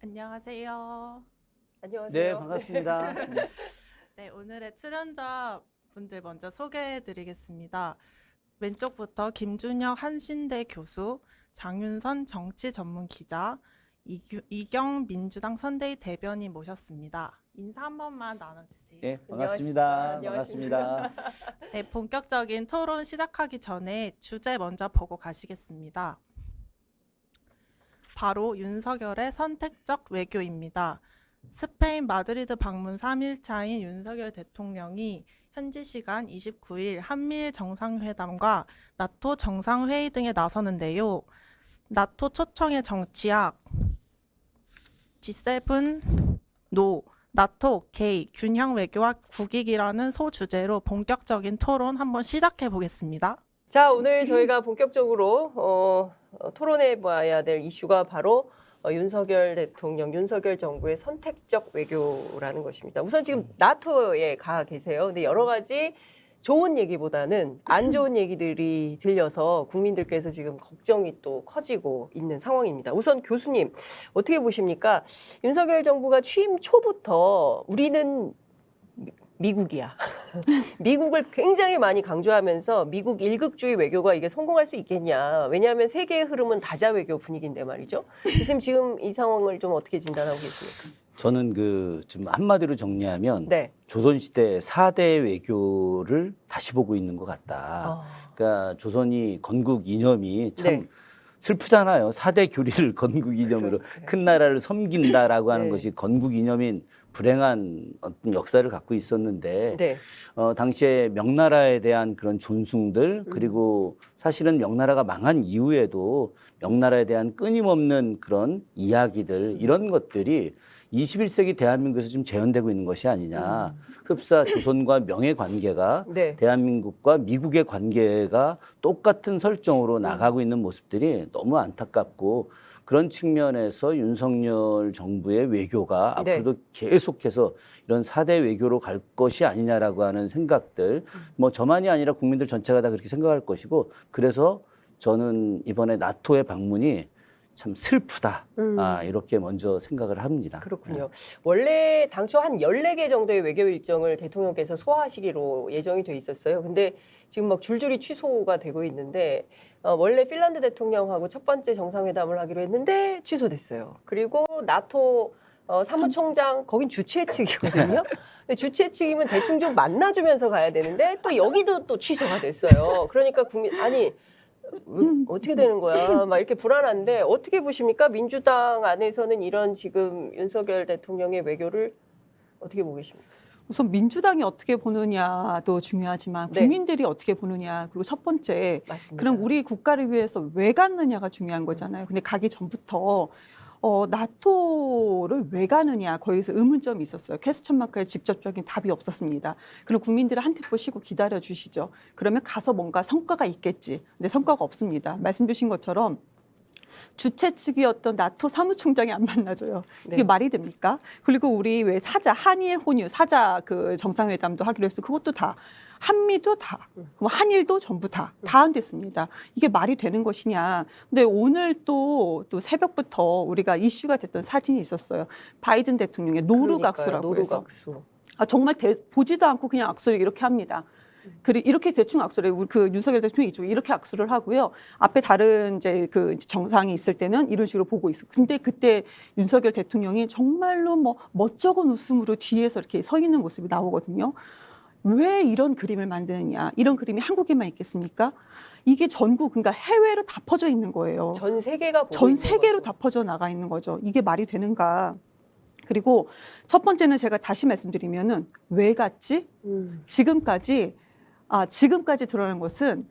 안녕하세요. 안녕하세요. 네, 반갑습니다. 네, 오늘의 출연자분들 먼저 소개해드리겠습니다. 왼쪽부터 김준혁 한신대 교수, 장윤선 정치 전문 기자, 이경 민주당 선대위 대변인 모셨습니다. 인사 한 번만 나눠주세요. 네, 반갑습니다. 안녕하십니까. 반갑습니다. 네, 본격적인 토론 시작하기 전에 주제 먼저 보고 가시겠습니다. 바로 윤석열의 선택적 외교입니다. 스페인 마드리드 방문 3일차인 윤석열 대통령이 현지 시간 29일 한미일 정상회담과 나토 정상회의 등에 나서는데요. 나토 초청의 정치학, G7 노, 나토 오케이, 균형 외교와 국익이라는 소주제로 본격적인 토론 한번 시작해 보겠습니다. 자, 오늘 저희가 본격적으로 토론해 봐야 될 이슈가 바로 윤석열 대통령, 윤석열 정부의 선택적 외교라는 것입니다. 우선 지금 나토에 가 계세요. 근데 여러 가지 좋은 얘기보다는 안 좋은 얘기들이 들려서 국민들께서 지금 걱정이 또 커지고 있는 상황입니다. 우선 교수님, 어떻게 보십니까? 윤석열 정부가 취임 초부터 우리는 미국이야. 미국을 굉장히 많이 강조하면서 미국 일극주의 외교가 이게 성공할 수 있겠냐. 왜냐하면 세계의 흐름은 다자 외교 분위기인데 말이죠. 교수님 지금 이 상황을 좀 어떻게 진단하고 계십니까? 저는 좀 한마디로 정리하면 네. 조선시대 4대 외교를 다시 보고 있는 것 같다. 그러니까 조선이 건국 이념이 참 네. 슬프잖아요. 4대 교리를 건국 이념으로 그렇게. 큰 나라를 섬긴다라고 하는 네. 것이 건국 이념인 불행한 어떤 역사를 갖고 있었는데 네. 당시에 명나라에 대한 그런 존숭들 그리고 사실은 명나라가 망한 이후에도 명나라에 대한 끊임없는 그런 이야기들 이런 것들이 21세기 대한민국에서 좀 재현되고 있는 것이 아니냐. 흡사 조선과 명의 관계가 네. 대한민국과 미국의 관계가 똑같은 설정으로 나가고 있는 모습들이 너무 안타깝고 그런 측면에서 윤석열 정부의 외교가 네. 앞으로도 계속해서 이런 4대 외교로 갈 것이 아니냐라고 하는 생각들 뭐 저만이 아니라 국민들 전체가 다 그렇게 생각할 것이고 그래서 저는 이번에 나토의 방문이 참 슬프다. 이렇게 먼저 생각을 합니다. 그렇군요. 원래 당초 한 14개 정도의 외교 일정을 대통령께서 소화하시기로 예정이 돼 있었어요. 근데 지금 막 줄줄이 취소가 되고 있는데 원래 핀란드 대통령하고 첫 번째 정상회담을 하기로 했는데 취소됐어요. 그리고 나토 사무총장 거긴 주최 측이거든요. 근데 주최 측이면 대충 좀 만나주면서 가야 되는데 또 여기도 또 취소가 됐어요. 그러니까 아니 어떻게 되는 거야? 막 이렇게 불안한데 어떻게 보십니까? 민주당 안에서는 이런 지금 윤석열 대통령의 외교를 어떻게 보고 계십니까? 우선 민주당이 어떻게 보느냐도 중요하지만 네. 국민들이 어떻게 보느냐 그리고 첫 번째 맞습니다. 그럼 우리 국가를 위해서 왜 갔느냐가 중요한 거잖아요. 근데 가기 전부터 나토를 왜 가느냐 거기서 의문점이 있었어요. 퀘스천 마크에 직접적인 답이 없었습니다. 그럼 국민들은 한 템포 쉬고 기다려 주시죠. 그러면 가서 뭔가 성과가 있겠지. 근데 성과가 없습니다. 말씀 주신 것처럼 주최 측이었던 나토 사무총장이 안 만나줘요. 이게 네. 말이 됩니까? 그리고 우리 왜 한일 혼유 사자 그 정상회담도 하기로 해서 그것도 다 한미도 다, 그럼 한일도 전부 다 안 됐습니다. 이게 말이 되는 것이냐? 근데 오늘 또 새벽부터 우리가 이슈가 됐던 사진이 있었어요. 바이든 대통령의 노루각수라고 해서 노루각수. 정말 보지도 않고 그냥 악수를 이렇게 합니다. 이렇게 대충 악수를 우리 그 윤석열 대통령이 이렇게 악수를 하고요. 앞에 다른 이제 그 정상이 있을 때는 이런 식으로 보고 있어. 근데 그때 윤석열 대통령이 정말로 뭐 멋쩍은 웃음으로 뒤에서 이렇게 서 있는 모습이 나오거든요. 왜 이런 그림을 만드느냐? 이런 그림이 한국에만 있겠습니까? 이게 전국 그러니까 해외로 다 퍼져 있는 거예요. 전 세계가 보고 전 있는 세계로 거죠. 다 퍼져 나가 있는 거죠. 이게 말이 되는가? 그리고 첫 번째는 제가 다시 말씀드리면은 왜 갔지? 지금까지 드러난 것은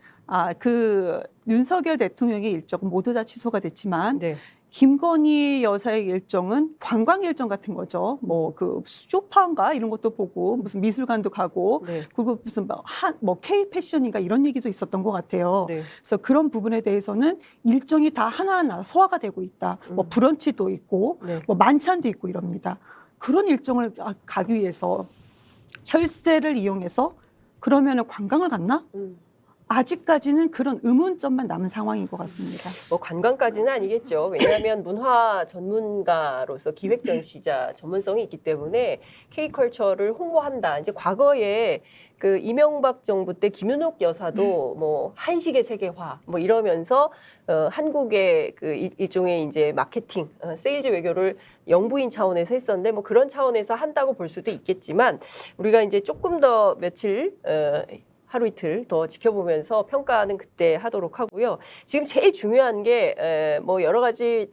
그 윤석열 대통령의 일정은 모두 다 취소가 됐지만 네. 김건희 여사의 일정은 관광 일정 같은 거죠. 뭐 그 쇼파인가 이런 것도 보고 무슨 미술관도 가고 네. 그리고 무슨 뭐 K 패션인가 이런 얘기도 있었던 것 같아요. 네. 그래서 그런 부분에 대해서는 일정이 다 하나하나 소화가 되고 있다. 뭐 브런치도 있고 네. 뭐 만찬도 있고 이럽니다. 그런 일정을 가기 위해서 혈세를 이용해서 그러면은 관광을 갔나? 아직까지는 그런 의문점만 남은 상황인 것 같습니다. 뭐 관광까지는 아니겠죠. 왜냐하면 문화 전문가로서 기획 전시자 전문성이 있기 때문에 K컬처를 홍보한다. 이제 과거에 그 이명박 정부 때 김윤옥 여사도 뭐 한식의 세계화 뭐 이러면서 한국의 그 일종의 이제 마케팅, 세일즈 외교를 영부인 차원에서 했었는데 뭐 그런 차원에서 한다고 볼 수도 있겠지만 우리가 이제 조금 더 며칠 하루 이틀 더 지켜보면서 평가는 그때 하도록 하고요. 지금 제일 중요한 게 뭐 여러 가지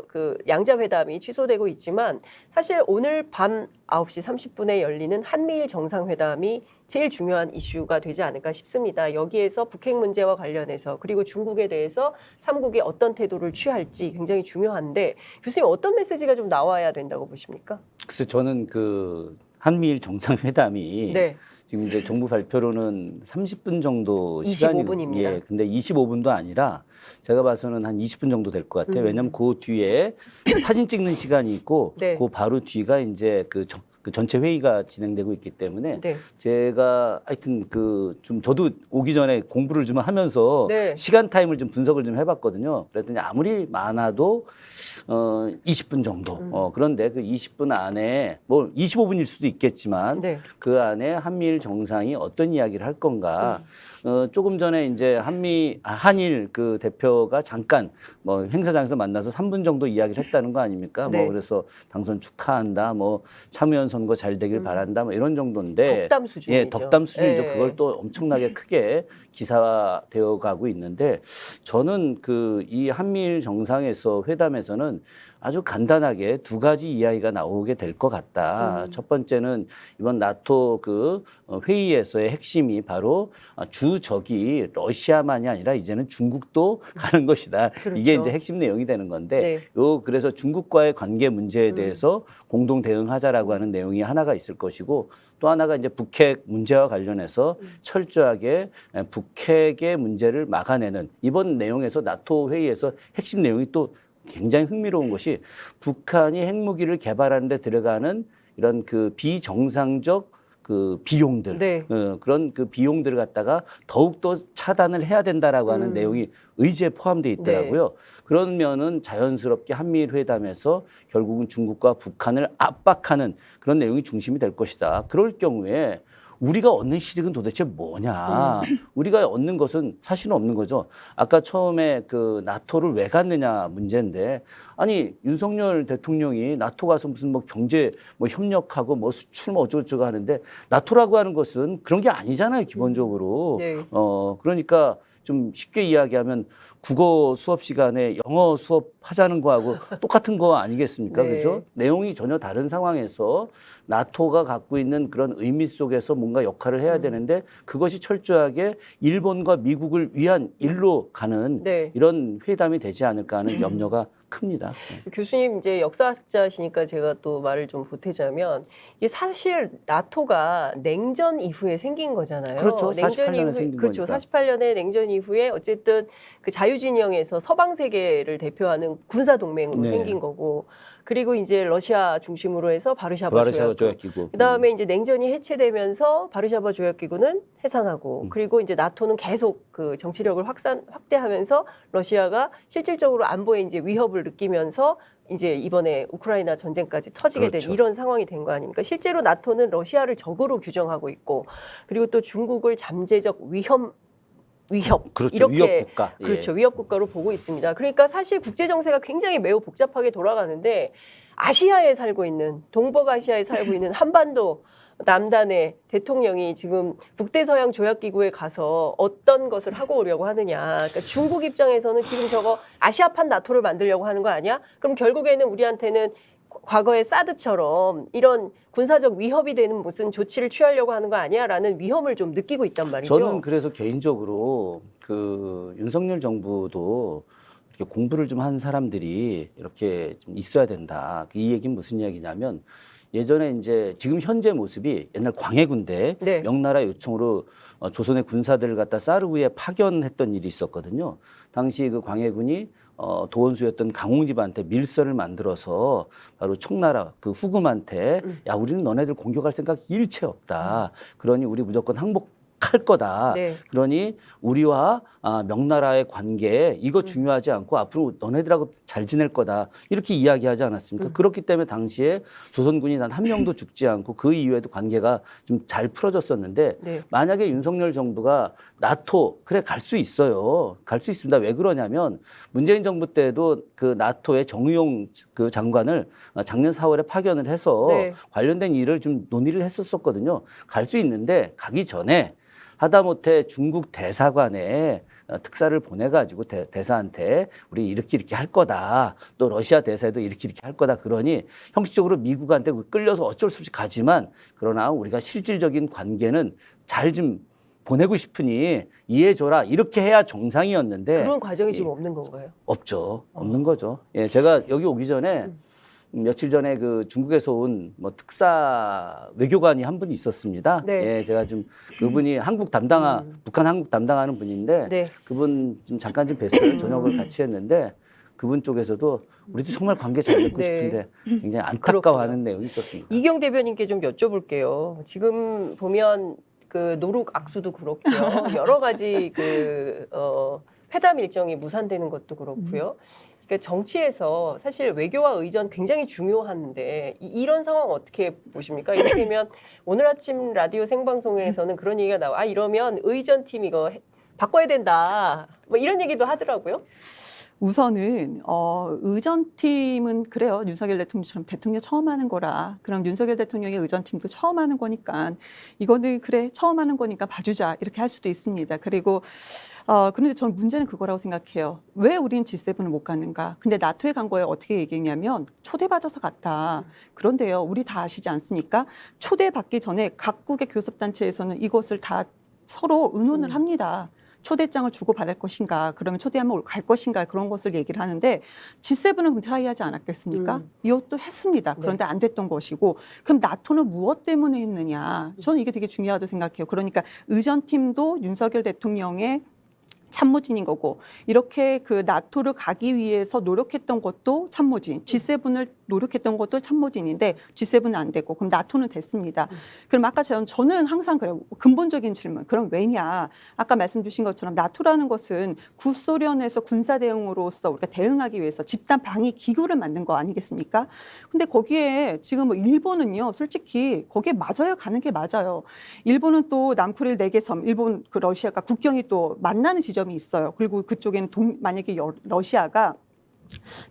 그 양자 회담이 취소되고 있지만 사실 오늘 밤 9시 30분에 열리는 한미일 정상회담이 제일 중요한 이슈가 되지 않을까 싶습니다. 여기에서 북핵 문제와 관련해서 그리고 중국에 대해서 3국이 어떤 태도를 취할지 굉장히 중요한데 교수님 어떤 메시지가 좀 나와야 된다고 보십니까? 그래서 저는 그 한미일 정상회담이 네. 지금 이제 정부 발표로는 30분 정도 25분 시간이 입니다. 예, 근데 25분도 아니라 제가 봐서는 한 20분 정도 될 것 같아요. 왜냐하면 그 뒤에 사진 찍는 시간이 있고 네. 그 바로 뒤가 이제 그 전체 회의가 진행되고 있기 때문에 네. 제가 하여튼 그 좀 저도 오기 전에 공부를 좀 하면서 네. 시간 타임을 좀 분석을 좀 해봤거든요. 그랬더니 아무리 많아도 20분 정도. 그런데 그 20분 안에 뭐 25분일 수도 있겠지만 네. 그 안에 한미일 정상이 어떤 이야기를 할 건가. 조금 전에 이제 한일 그 대표가 잠깐 뭐 행사장에서 만나서 3분 정도 이야기를 했다는 거 아닙니까? 네. 뭐 그래서 당선 축하한다, 뭐 참여연 선거 잘 되길 바란다, 뭐 이런 정도인데. 덕담 수준이죠. 예, 덕담 수준이죠. 네. 그걸 또 엄청나게 크게 기사화되어 가고 있는데 저는 그 이 한미일 정상에서 회담에서는 아주 간단하게 두 가지 이야기가 나오게 될 것 같다. 첫 번째는 이번 나토 그 회의에서의 핵심이 바로 주적이 러시아만이 아니라 이제는 중국도 가는 것이다. 그렇죠. 이게 이제 핵심 내용이 되는 건데 네. 그래서 중국과의 관계 문제에 대해서 공동 대응하자라고 하는 내용이 하나가 있을 것이고 또 하나가 이제 북핵 문제와 관련해서 철저하게 북핵의 문제를 막아내는 이번 내용에서 나토 회의에서 핵심 내용이 또 굉장히 흥미로운 것이 북한이 핵무기를 개발하는 데 들어가는 이런 그 비정상적 그 비용들 네. 그런 그 비용들을 갖다가 더욱더 차단을 해야 된다라고 하는 내용이 의지에 포함되어 있더라고요. 그러면은 자연스럽게 한미일 회담에서 결국은 중국과 북한을 압박하는 그런 내용이 중심이 될 것이다. 그럴 경우에 우리가 얻는 실익은 도대체 뭐냐? 우리가 얻는 것은 사실은 없는 거죠. 아까 처음에 그 나토를 왜 갔느냐 문제인데 아니 윤석열 대통령이 나토 가서 무슨 뭐 경제 뭐 협력하고 뭐 수출 뭐 어쩌고저쩌고 하는데 나토라고 하는 것은 그런 게 아니잖아요, 기본적으로. 네. 그러니까 좀 쉽게 이야기하면 국어 수업 시간에 영어 수업 하자는 거하고 똑같은 거 아니겠습니까? 네. 그죠? 내용이 전혀 다른 상황에서 나토가 갖고 있는 그런 의미 속에서 뭔가 역할을 해야 되는데 그것이 철저하게 일본과 미국을 위한 일로 가는 네. 이런 회담이 되지 않을까 하는 염려가 큽니다. 교수님 이제 역사학자시니까 제가 또 말을 좀 보태자면 이게 사실 나토가 냉전 이후에 생긴 거잖아요. 그렇죠. 냉전 48년에 이후에 생긴 그렇죠. 거니까. 48년에 냉전 이후에 어쨌든 그 자유진영에서 서방 세계를 대표하는 군사 동맹으로 네. 생긴 거고 그리고 이제 러시아 중심으로 해서 바르샤바 바르샤바 조약. 조약기구. 그다음에 이제 냉전이 해체되면서 바르샤바 조약기구는 해산하고 그리고 이제 나토는 계속 그 정치력을 확대하면서 러시아가 실질적으로 안보에 이제 위협을 느끼면서 이제 이번에 우크라이나 전쟁까지 터지게 그렇죠. 된 이런 상황이 된 거 아닙니까? 실제로 나토는 러시아를 적으로 규정하고 있고 그리고 또 중국을 잠재적 위협 그렇죠. 이렇게 위협 국가. 예. 그렇죠. 위협 국가로 보고 있습니다. 그러니까 사실 국제 정세가 굉장히 매우 복잡하게 돌아가는데 아시아에 살고 있는 동북아시아에 살고 있는 한반도 남단의 대통령이 지금 북대서양 조약기구에 가서 어떤 것을 하고 오려고 하느냐. 그러니까 중국 입장에서는 지금 저거 아시아판 나토를 만들려고 하는 거 아니야? 그럼 결국에는 우리한테는 과거의 사드처럼 이런 군사적 위협이 되는 무슨 조치를 취하려고 하는 거 아니야라는 위험을 좀 느끼고 있단 말이죠. 저는 그래서 개인적으로 그 윤석열 정부도 이렇게 공부를 좀 한 사람들이 이렇게 좀 있어야 된다. 이 얘기는 무슨 이야기냐면 예전에 이제 지금 현재 모습이 옛날 광해군대 네. 명나라 요청으로 조선의 군사들을 갖다 사르구에 파견했던 일이 있었거든요. 당시 그 광해군이 도원수였던 강홍집한테 밀서를 만들어서 바로 청나라 그 후금한테 야 우리는 너네들 공격할 생각 일체 없다. 그러니 우리 무조건 항복 할 거다. 네. 그러니 우리와 명나라의 관계 이거 중요하지 않고 앞으로 너네들하고 잘 지낼 거다. 이렇게 이야기하지 않았습니까? 그렇기 때문에 당시에 조선군이 단 한 명도 죽지 않고 그 이후에도 관계가 좀 잘 풀어졌었는데 네. 만약에 윤석열 정부가 나토 그래 갈 수 있어요. 갈 수 있습니다. 왜 그러냐면 문재인 정부 때도 그 나토의 정의용 그 장관을 작년 4월에 파견을 해서 네. 관련된 일을 좀 논의를 했었거든요. 갈 수 있는데 가기 전에 하다못해 중국 대사관에 특사를 보내가지고 대사한테 우리 이렇게 할 거다. 또 러시아 대사에도 이렇게 할 거다. 그러니 형식적으로 미국한테 끌려서 어쩔 수 없이 가지만 그러나 우리가 실질적인 관계는 잘 좀 보내고 싶으니 이해해줘라. 이렇게 해야 정상이었는데 그런 과정이 지금 없는 건가요? 없죠. 없는 거죠. 예, 제가 여기 오기 전에 며칠 전에 그 중국에서 온 뭐 특사 외교관이 한 분이 있었습니다. 네. 예, 제가 좀 그분이 북한 한국 담당하는 분인데 네. 그분 좀 잠깐 좀 뵀어요. 저녁을 같이 했는데 그분 쪽에서도 우리도 정말 관계 잘 맺고 네. 싶은데 굉장히 안타까워하는 내용이 있었습니다. 이경 대변인께 좀 여쭤볼게요. 지금 보면 그 노룩 악수도 그렇고요. 여러 가지 그 회담 일정이 무산되는 것도 그렇고요. 그러니까 정치에서 사실 외교와 의전 굉장히 중요한데 이런 상황 어떻게 보십니까? 이를테면 오늘 아침 라디오 생방송에서는 그런 얘기가 나와. 아, 이러면 의전팀 이거 바꿔야 된다. 뭐 이런 얘기도 하더라고요. 우선은 의전팀은 그래요. 윤석열 대통령처럼 대통령 처음 하는 거라. 그럼 윤석열 대통령의 의전팀도 처음 하는 거니까 이거는 그래 처음 하는 거니까 봐주자 이렇게 할 수도 있습니다. 그리고 그런데 저는 문제는 그거라고 생각해요. 왜 우리는 G7을 못 갔는가? 근데 나토에 간 거에 어떻게 얘기했냐면 초대받아서 갔다. 그런데요, 우리 다 아시지 않습니까? 초대받기 전에 각국의 교섭단체에서는 이것을 다 서로 의논을 합니다. 초대장을 주고 받을 것인가, 그러면 초대하면 갈 것인가, 그런 것을 얘기를 하는데 G7은 그럼 트라이하지 않았겠습니까? 이것도 했습니다. 그런데 안 됐던 것이고, 그럼 나토는 무엇 때문에 했느냐? 저는 이게 되게 중요하다고 생각해요. 그러니까 의전팀도 윤석열 대통령의 참모진인 거고, 이렇게 그 나토를 가기 위해서 노력했던 것도 참모진, G7을 노력했던 것도 참모진인데 G7은 안 되고 그럼 나토는 됐습니다. 그럼 아까 저는 항상 그래요. 근본적인 질문. 그럼 왜냐? 아까 말씀 주신 것처럼 나토라는 것은 구소련에서 군사 대응으로서 우리가 대응하기 위해서 집단 방위 기구를 만든 거 아니겠습니까? 근데 거기에 지금 뭐 일본은요, 솔직히 거기에 맞아요. 가는 게 맞아요. 일본은 또 남코리아 4개 섬, 일본 그 러시아가 국경이 또 만나는 지점이 있어요. 그리고 그쪽에는 만약에 러시아가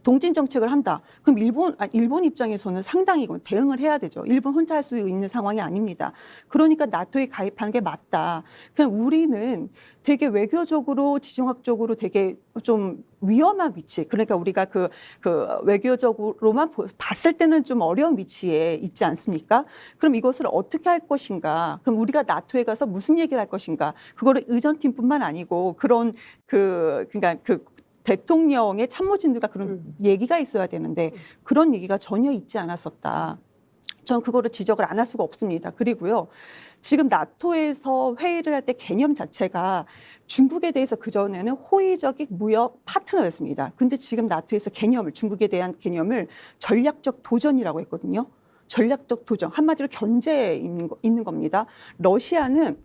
동진 정책을 한다. 그럼 일본 입장에서는 상당히 대응을 해야 되죠. 일본 혼자 할 수 있는 상황이 아닙니다. 그러니까 나토에 가입하는 게 맞다. 그냥 우리는 되게 외교적으로, 지정학적으로 되게 좀 위험한 위치. 그러니까 우리가 그 외교적으로만 봤을 때는 좀 어려운 위치에 있지 않습니까? 그럼 이것을 어떻게 할 것인가? 그럼 우리가 나토에 가서 무슨 얘기를 할 것인가? 그거를 의전팀뿐만 아니고 그러니까 대통령의 참모진들과 그런 얘기가 있어야 되는데 그런 얘기가 전혀 있지 않았었다. 저는 그거를 지적을 안 할 수가 없습니다. 그리고요, 지금 나토에서 회의를 할 때 개념 자체가 중국에 대해서 그전에는 호의적인 무역 파트너였습니다. 근데 지금 나토에서 중국에 대한 개념을 전략적 도전이라고 했거든요. 전략적 도전, 한마디로 견제에 있는 겁니다. 러시아는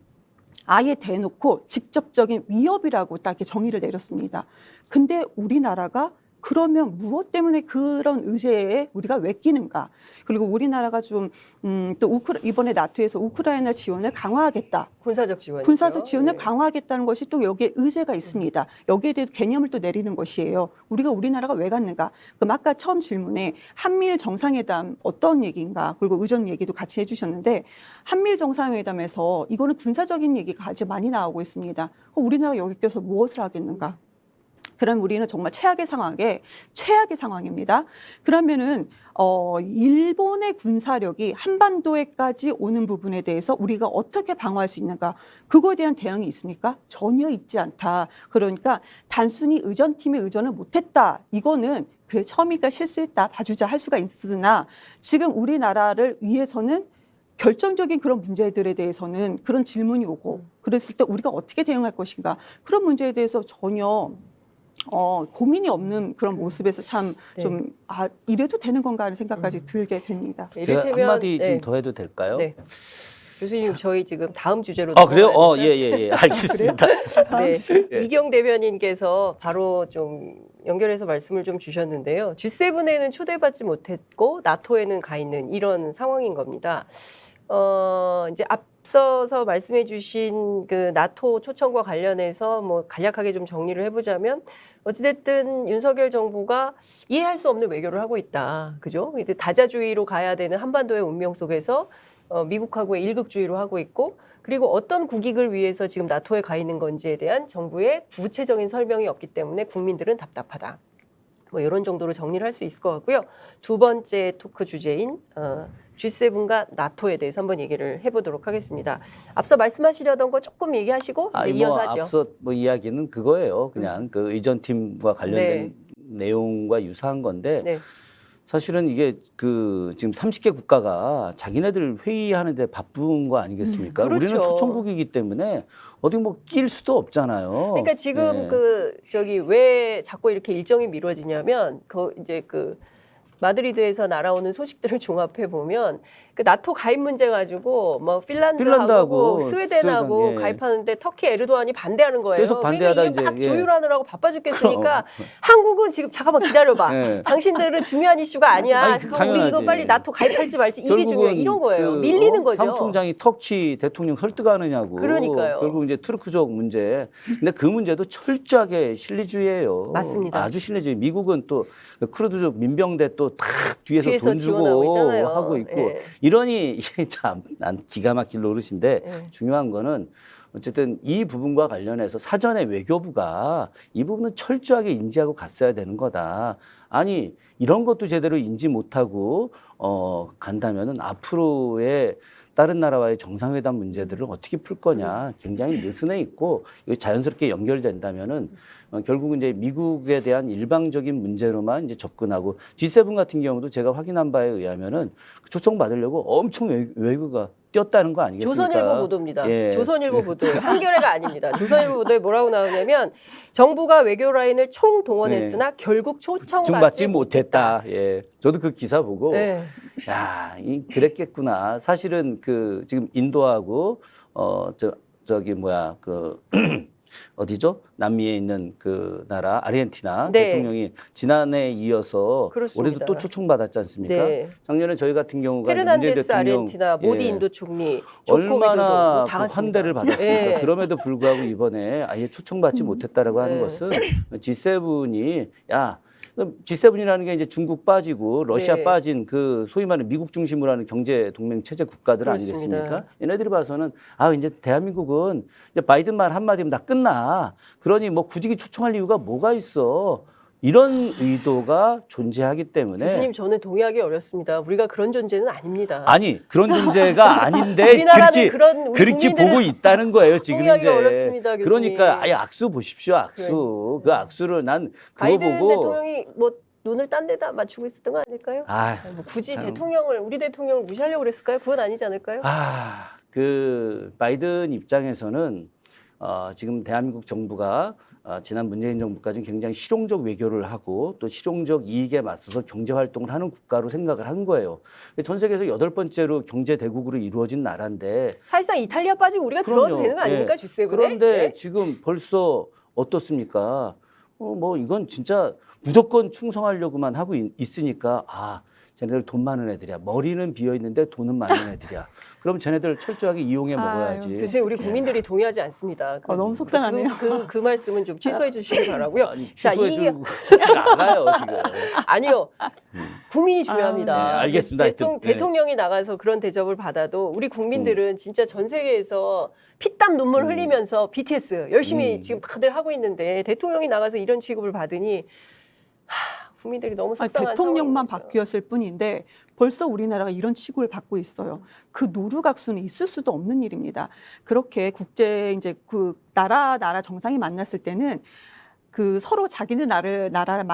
아예 대놓고 직접적인 위협이라고 딱 이렇게 정의를 내렸습니다. 근데 우리나라가 그러면 무엇 때문에 그런 의제에 우리가 왜 끼는가? 그리고 우리나라가 좀 또 이번에 나토에서 우크라이나 지원을 강화하겠다. 군사적 지원이죠. 군사적 지원을 네. 강화하겠다는 것이 또 여기에 의제가 있습니다. 여기에 대해 개념을 또 내리는 것이에요. 우리나라가 왜 갔는가? 그럼 아까 처음 질문에 한미일 정상회담 어떤 얘기인가? 그리고 의전 얘기도 같이 해주셨는데 한미일 정상회담에서 이거는 군사적인 얘기가 아주 많이 나오고 있습니다. 그럼 우리나라가 여기 껴서 무엇을 하겠는가? 그럼 우리는 정말 최악의 상황입니다. 그러면은 일본의 군사력이 한반도에까지 오는 부분에 대해서 우리가 어떻게 방어할 수 있는가? 그거에 대한 대응이 있습니까? 전혀 있지 않다. 그러니까 단순히 의전팀의 의전을 못했다. 이거는 그래 처음이니까 실수했다. 봐주자 할 수가 있으나 지금 우리나라를 위해서는 결정적인 그런 문제들에 대해서는 그런 질문이 오고 그랬을 때 우리가 어떻게 대응할 것인가? 그런 문제에 대해서 전혀 고민이 없는 그런 모습에서 참 좀 이래도 되는 건가 하는 생각까지 들게 됩니다. 제가 한마디 좀 더 해도 될까요? 네. 교수님 저희 지금 다음 주제로 그래요? 넘어가야 예. 알겠습니다. 네. 예. 이경 대변인께서 바로 좀 연결해서 말씀을 좀 주셨는데요. G7에는 초대받지 못했고 나토에는 가 있는 이런 상황인 겁니다. 이제 앞서서 말씀해 주신 그 나토 초청과 관련해서 뭐 간략하게 좀 정리를 해보자면 어찌됐든 윤석열 정부가 이해할 수 없는 외교를 하고 있다. 그죠? 이제 다자주의로 가야 되는 한반도의 운명 속에서 미국하고의 일극주의로 하고 있고 그리고 어떤 국익을 위해서 지금 나토에 가 있는 건지에 대한 정부의 구체적인 설명이 없기 때문에 국민들은 답답하다. 뭐 이런 정도로 정리를 할 수 있을 것 같고요. 두 번째 토크 주제인 G7과 나토에 대해서 한번 얘기를 해보도록 하겠습니다. 앞서 말씀하시려던 거 조금 얘기하시고 이제 이어서 하죠. 앞서 뭐 이야기는 그거예요. 그냥 그 의전팀과 관련된 내용과 유사한 건데 네. 사실은 이게 그 지금 30개 국가가 자기네들 회의하는데 바쁜 거 아니겠습니까? 그렇죠. 우리는 초청국이기 때문에 어디 뭐 낄 수도 없잖아요. 그러니까 지금 네. 그 저기 왜 자꾸 이렇게 일정이 미뤄지냐면 이제 그 마드리드에서 날아오는 소식들을 종합해 보면 그 나토 가입 문제 가지고 뭐 핀란드하고 스웨덴하고 스웨덴, 예. 가입하는데 터키 에르도안이 반대하는 거예요. 계속 반대하다 그러니까 이게 막 이제, 예. 조율하느라고 바빠 죽겠으니까 한국은 지금 잠깐만 기다려봐. 예. 당신들은 중요한 이슈가 아니야. 아니, 잠깐 우리 이거 당연하지. 빨리 나토 가입할지 말지 이게 중요해. 결국은 이런 거예요. 그, 밀리는 거죠. 사무총장이 터키 대통령 설득하느냐고. 그러니까요. 결국 이제 투르크족 문제. 근데 그 문제도 철저하게 실리주의예요. 맞습니다. 아주 실리주의. 미국은 또 쿠르드족 민병대 또 탁 뒤에서 돈 지원하고 주고 있잖아요. 하고 있고 예. 이러니 이게 참 난 기가 막힐 노릇인데 예. 중요한 거는 어쨌든 이 부분과 관련해서 사전에 외교부가 이 부분은 철저하게 인지하고 갔어야 되는 거다. 아니 이런 것도 제대로 인지 못하고 간다면은 앞으로의 다른 나라와의 정상회담 문제들을 어떻게 풀 거냐 굉장히 느슨해 있고 이거 자연스럽게 연결된다면은 결국은 이제 미국에 대한 일방적인 문제로만 이제 접근하고 G7 같은 경우도 제가 확인한 바에 의하면은 초청 받으려고 엄청 외교가 뛰었다는 거 아니겠습니까? 조선일보 보도입니다. 예. 조선일보 보도예요. 한겨레가 아닙니다. 조선일보 보도에 뭐라고 나오냐면 정부가 외교 라인을 총동원했으나 결국 초청받지 받지 못했다. 예. 저도 그 기사 보고 네. 야, 그랬겠구나. 사실은 그 지금 인도하고 저기 뭐야 그 어디죠? 남미에 있는 그 나라 아르헨티나 네. 대통령이 지난해에 이어서 그렇습니다. 올해도 또 초청받았지 않습니까? 네. 작년에 저희 같은 경우가 페르난데스 문재인 대통령 아르헨티나 모디 예. 인도 총리 조코 얼마나 위도도 다 그 갔습니다. 환대를 받았습니까? 예. 그럼에도 불구하고 이번에 아예 초청받지 못했다라고 하는 네. 것은 G7이 G7이라는 게 이제 중국 빠지고 러시아 네. 빠진 그 소위 말하는 미국 중심으로 하는 경제 동맹 체제 국가들 그렇습니다. 아니겠습니까? 얘네들이 봐서는 이제 대한민국은 이제 바이든 말 한마디면 다 끝나. 그러니 뭐 굳이 초청할 이유가 뭐가 있어? 이런 의도가 존재하기 때문에 교수님 저는 동의하기 어렵습니다. 우리가 그런 존재는 아닙니다. 아니 그런 존재가 아닌데 우리나라는 그런 우리 그렇게 국민들은 보고 있다는 거예요 지금 동의하기 이제. 어렵습니다, 교수님. 그러니까 아예 악수 보십시오 악수. 그 악수를 난 그거 바이든 보고 대통령이 뭐 눈을 딴 데다 맞추고 있었던 거 아닐까요? 뭐 굳이 참. 우리 대통령을 무시하려고 그랬을까요? 그건 아니지 않을까요? 그 바이든 입장에서는 지금 대한민국 정부가 지난 문재인 정부까지는 굉장히 실용적 외교를 하고 또 실용적 이익에 맞서서 경제 활동을 하는 국가로 생각을 한 거예요. 전 세계에서 8번째로 경제 대국으로 이루어진 나라인데 사실상 이탈리아 빠지고 우리가 들어와도 그럼요. 되는 거 아닙니까? 예. G7에? 그런데 지금 벌써 어떻습니까? 뭐 이건 진짜 무조건 충성하려고만 하고 있으니까 쟤네들 돈 많은 애들이야. 머리는 비어 있는데 돈은 많은 애들이야. 그럼 쟤네들 철저하게 이용해 먹어야지. 교수님 우리 국민들이 동의하지 않습니다. 너무 속상하네요. 그 말씀은 좀 취소해 주시기 바라고요. 취소해주고 싶지 않아요 지금. 아니요. 국민이 중요합니다. 네, 알겠습니다. 하여튼, 네. 대통령이 나가서 그런 대접을 받아도 우리 국민들은 진짜 전 세계에서 피땀 눈물 흘리면서 BTS 열심히 지금 다들 하고 있는데 대통령이 나가서 이런 취급을 받으니 국민들이 너무 속상한 대통령만 상황이죠. 바뀌었을 뿐인데 벌써 우리나라가 이런 취급을 받고 있어요. 그 노루각수는 있을 수도 없는 일입니다. 그렇게 국제 이제 그 나라 정상이 만났을 때는 그 서로 자기네 나라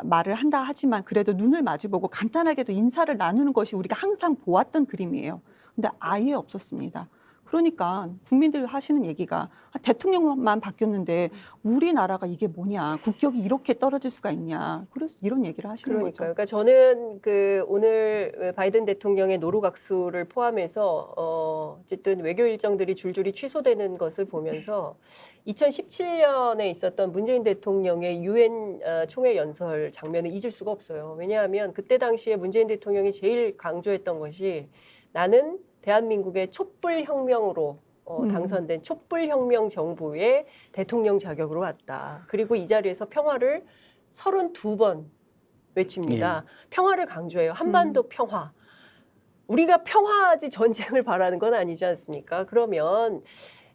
말을 한다 하지만 그래도 눈을 마주보고 간단하게도 인사를 나누는 것이 우리가 항상 보았던 그림이에요. 근데 아예 없었습니다. 그러니까 국민들 하시는 얘기가 대통령만 바뀌었는데 우리나라가 이게 뭐냐, 국격이 이렇게 떨어질 수가 있냐, 그래서 이런 얘기를 하시는 그러니까요. 거죠. 그러니까 저는 그 오늘 바이든 대통령의 노루각수를 포함해서 어쨌든 외교 일정들이 줄줄이 취소되는 것을 보면서 2017년에 있었던 문재인 대통령의 유엔 총회 연설 장면을 잊을 수가 없어요. 왜냐하면 그때 당시에 문재인 대통령이 제일 강조했던 것이 나는 대한민국의 촛불혁명으로 당선된 촛불혁명 정부의 대통령 자격으로 왔다. 그리고 이 자리에서 평화를 32번 외칩니다. 평화를 강조해요. 한반도 평화. 우리가 평화하지 전쟁을 바라는 건 아니지 않습니까? 그러면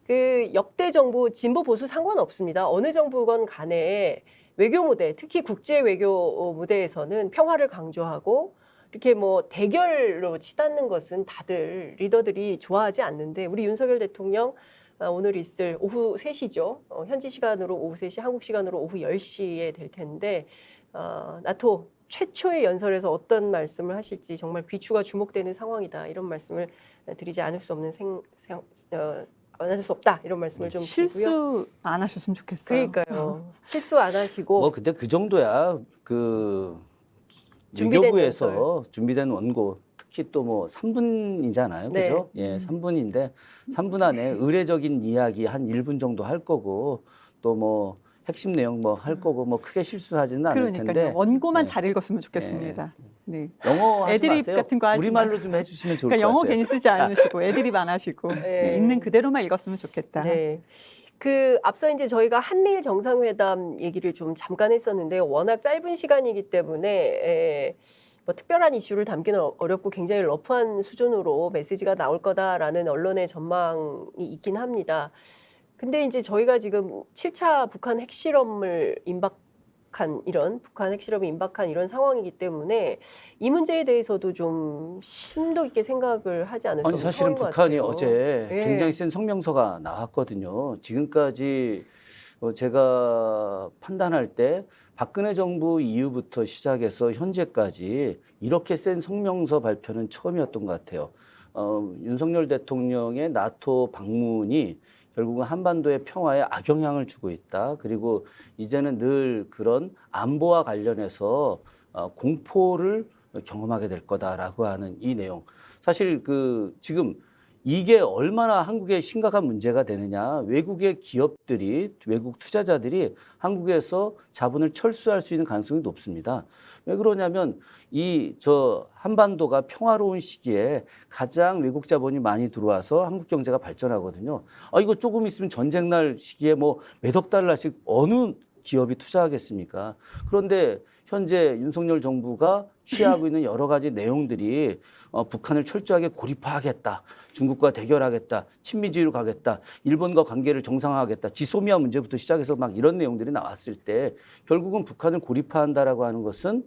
그 역대 정부 진보 보수 상관없습니다. 어느 정부건 간에 외교 무대, 특히 국제 외교 무대에서는 평화를 강조하고 이렇게 뭐 대결로 치닫는 것은 다들 리더들이 좋아하지 않는데 우리 윤석열 대통령 오늘 있을 오후 3시죠. 현지 시간으로 오후 3시, 한국 시간으로 오후 10시에 될 텐데 나토 최초의 연설에서 어떤 말씀을 하실지 정말 귀추가 주목되는 상황이다. 이런 말씀을 드리지 않을 수 없는 않을 수 없다. 이런 말씀을 좀 드리고요. 실수 안 하셨으면 좋겠어요. 그러니까요. 실수 안 하시고 뭐 근데 그 정도야. 그 준비된 외교부에서 준비된 원고 특히 또 뭐 3분이잖아요. 네. 그죠? 예, 3분인데 3분 안에 의례적인 이야기 한 1분 정도 할 거고 또 뭐 핵심 내용 뭐 할 거고 뭐 크게 실수하지는 않을 그러니까요. 텐데 원고만 네. 잘 읽었으면 좋겠습니다. 네. 영어 하지 애드립 마세요. 같은 거 하지 우리말로 좀 해주시면 좋을 그러니까 것 영어 같아요. 괜히 쓰지 않으시고 애드립 안 하시고 네. 있는 그대로만 읽었으면 좋겠다. 네. 그 앞서 이제 저희가 한미일 정상회담 얘기를 좀 잠깐 했었는데 워낙 짧은 시간이기 때문에 뭐 특별한 이슈를 담기는 어렵고 굉장히 러프한 수준으로 메시지가 나올 거다라는 언론의 전망이 있긴 합니다. 근데 이제 저희가 지금 7차 북한 핵실험을 북한 핵실험이 임박한 이런 상황이기 때문에 이 문제에 대해서도 좀 심도 있게 생각을 하지 않을 수 아니 없는 사실은 상황인 것 북한이 같아요. 어제 예. 굉장히 센 성명서가 나왔거든요. 지금까지 제가 판단할 때 박근혜 정부 이후부터 시작해서 현재까지 이렇게 센 성명서 발표는 처음이었던 것 같아요. 윤석열 대통령의 나토 방문이 결국은 한반도의 평화에 악영향을 주고 있다. 그리고 이제는 늘 그런 안보와 관련해서 공포를 경험하게 될 거다라고 하는 이 내용. 사실 그 지금 이게 얼마나 한국에 심각한 문제가 되느냐. 외국의 기업들이, 외국 투자자들이 한국에서 자본을 철수할 수 있는 가능성이 높습니다. 왜 그러냐면 한반도가 평화로운 시기에 가장 외국 자본이 많이 들어와서 한국 경제가 발전하거든요. 이거 조금 있으면 전쟁 날 시기에 뭐 몇억 달러씩 어느 기업이 투자하겠습니까? 그런데 현재 윤석열 정부가 취하고 있는 여러 가지 내용들이 북한을 철저하게 고립화하겠다. 중국과 대결하겠다. 친미주의로 가겠다. 일본과 관계를 정상화하겠다. 지소미아 문제부터 시작해서 막 이런 내용들이 나왔을 때 결국은 북한을 고립화한다라고 하는 것은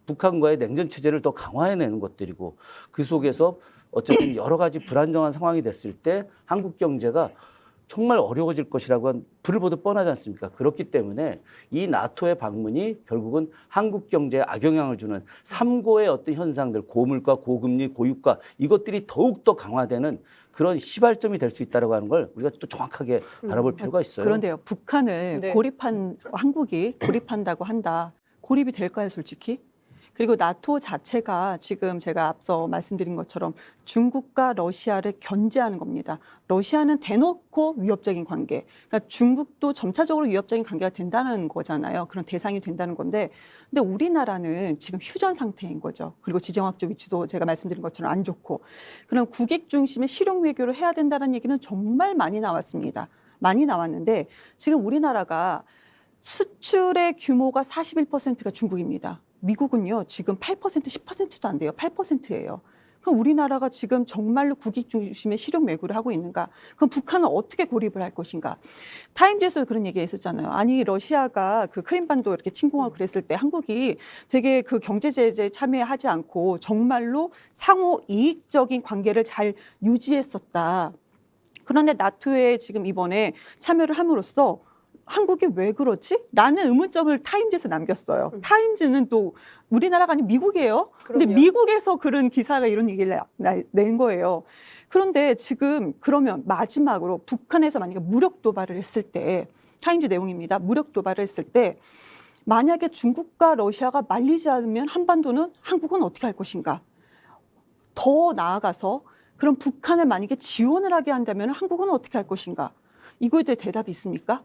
북한과의 냉전 체제를 더 강화해내는 것들이고 그 속에서 어쨌든 여러 가지 불안정한 상황이 됐을 때 한국 경제가 정말 어려워질 것이라고 불을 보듯 뻔하지 않습니까? 그렇기 때문에 이 나토의 방문이 결국은 한국 경제에 악영향을 주는 3고의 어떤 현상들, 고물가, 고금리, 고유가 이것들이 더욱더 강화되는 그런 시발점이 될 수 있다고 하는 걸 우리가 또 정확하게 바라볼 필요가 있어요. 그런데요, 북한을 네. 한국이 고립한다고 한다. 고립이 될까요, 솔직히? 그리고 나토 자체가 지금 제가 앞서 말씀드린 것처럼 중국과 러시아를 견제하는 겁니다. 러시아는 대놓고 위협적인 관계, 그러니까 중국도 점차적으로 위협적인 관계가 된다는 거잖아요. 그런 대상이 된다는 건데, 근데 우리나라는 지금 휴전 상태인 거죠. 그리고 지정학적 위치도 제가 말씀드린 것처럼 안 좋고, 그럼 국익 중심의 실용 외교를 해야 된다는 얘기는 정말 많이 나왔습니다. 많이 나왔는데 지금 우리나라가 수출의 규모가 41%가 중국입니다. 미국은요, 지금 8%, 10%도 안 돼요. 8%예요. 그럼 우리나라가 지금 정말로 국익 중심의 실용 외교를 하고 있는가? 그럼 북한은 어떻게 고립을 할 것인가? 타임즈에서 그런 얘기 했었잖아요. 아니, 러시아가 그 크림반도 이렇게 침공하고 그랬을 때 한국이 되게 그 경제 제재에 참여하지 않고 정말로 상호 이익적인 관계를 잘 유지했었다. 그런데 나토에 지금 이번에 참여를 함으로써 한국이 왜 그러지? 라는 의문점을 타임즈에서 남겼어요. 타임즈는 또 우리나라가 아닌 미국이에요. 근데 그럼요. 미국에서 그런 기사가 이런 얘기를 낸 거예요. 그런데 지금 그러면 마지막으로 북한에서 만약에 무력 도발을 했을 때, 타임즈 내용입니다. 무력 도발을 했을 때 만약에 중국과 러시아가 말리지 않으면 한반도는 한국은 어떻게 할 것인가? 더 나아가서 그럼 북한을 만약에 지원을 하게 한다면 한국은 어떻게 할 것인가? 이거에 대해 대답이 있습니까?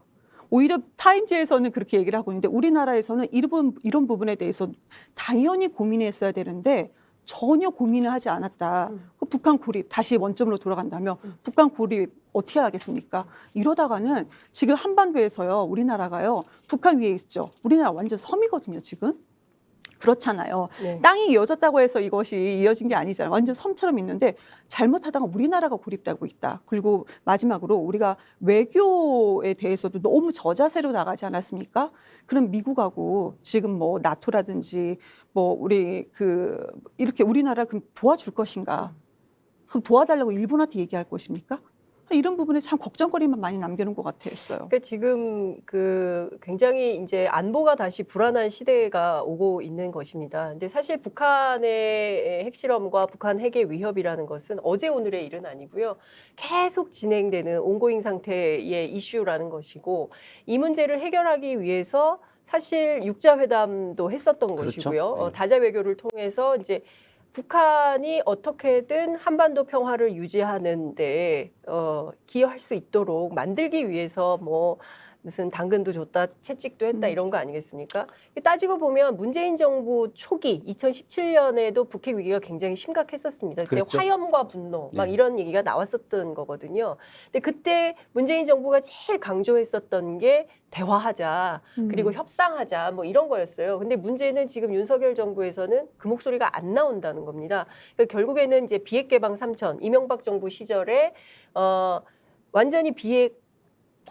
오히려 타임즈에서는 그렇게 얘기를 하고 있는데 우리나라에서는 이런 부분에 대해서 당연히 고민했어야 되는데 전혀 고민을 하지 않았다. 그 북한 고립, 다시 원점으로 돌아간다면 북한 고립 어떻게 하겠습니까? 이러다가는 지금 한반도에서요, 우리나라가요, 북한 위에 있죠. 우리나라 완전 섬이거든요, 지금. 그렇잖아요. 네. 땅이 이어졌다고 해서 이것이 이어진 게 아니잖아요. 완전 섬처럼 있는데 잘못하다가 우리나라가 고립되고 있다. 그리고 마지막으로 우리가 외교에 대해서도 너무 저자세로 나가지 않았습니까? 그럼 미국하고 지금 뭐 나토라든지 뭐 우리 이렇게 우리나라 그럼 도와줄 것인가? 그럼 도와달라고 일본한테 얘기할 것입니까? 이런 부분에 참 걱정거리만 많이 남겨놓은 것 같았어요. 그러니까 지금 굉장히 이제 안보가 다시 불안한 시대가 오고 있는 것입니다. 근데 사실 북한의 핵실험과 북한 핵의 위협이라는 것은 어제 오늘의 일은 아니고요. 계속 진행되는 온고잉 상태의 이슈라는 것이고 이 문제를 해결하기 위해서 사실 육자회담도 했었던 그렇죠. 것이고요. 네. 다자 외교를 통해서 이제 북한이 어떻게든 한반도 평화를 유지하는데 기여할 수 있도록 만들기 위해서 뭐 무슨 당근도 줬다, 채찍도 했다 이런 거 아니겠습니까? 따지고 보면 문재인 정부 초기 2017년에도 북핵 위기가 굉장히 심각했었습니다. 그때 그렇죠. 화염과 분노 막 네. 이런 얘기가 나왔었던 거거든요. 근데 그때 문재인 정부가 제일 강조했었던 게 대화하자, 그리고 협상하자 뭐 이런 거였어요. 근데 문제는 지금 윤석열 정부에서는 그 목소리가 안 나온다는 겁니다. 그러니까 결국에는 이제 비핵 개방 3천 이명박 정부 시절에 완전히 비핵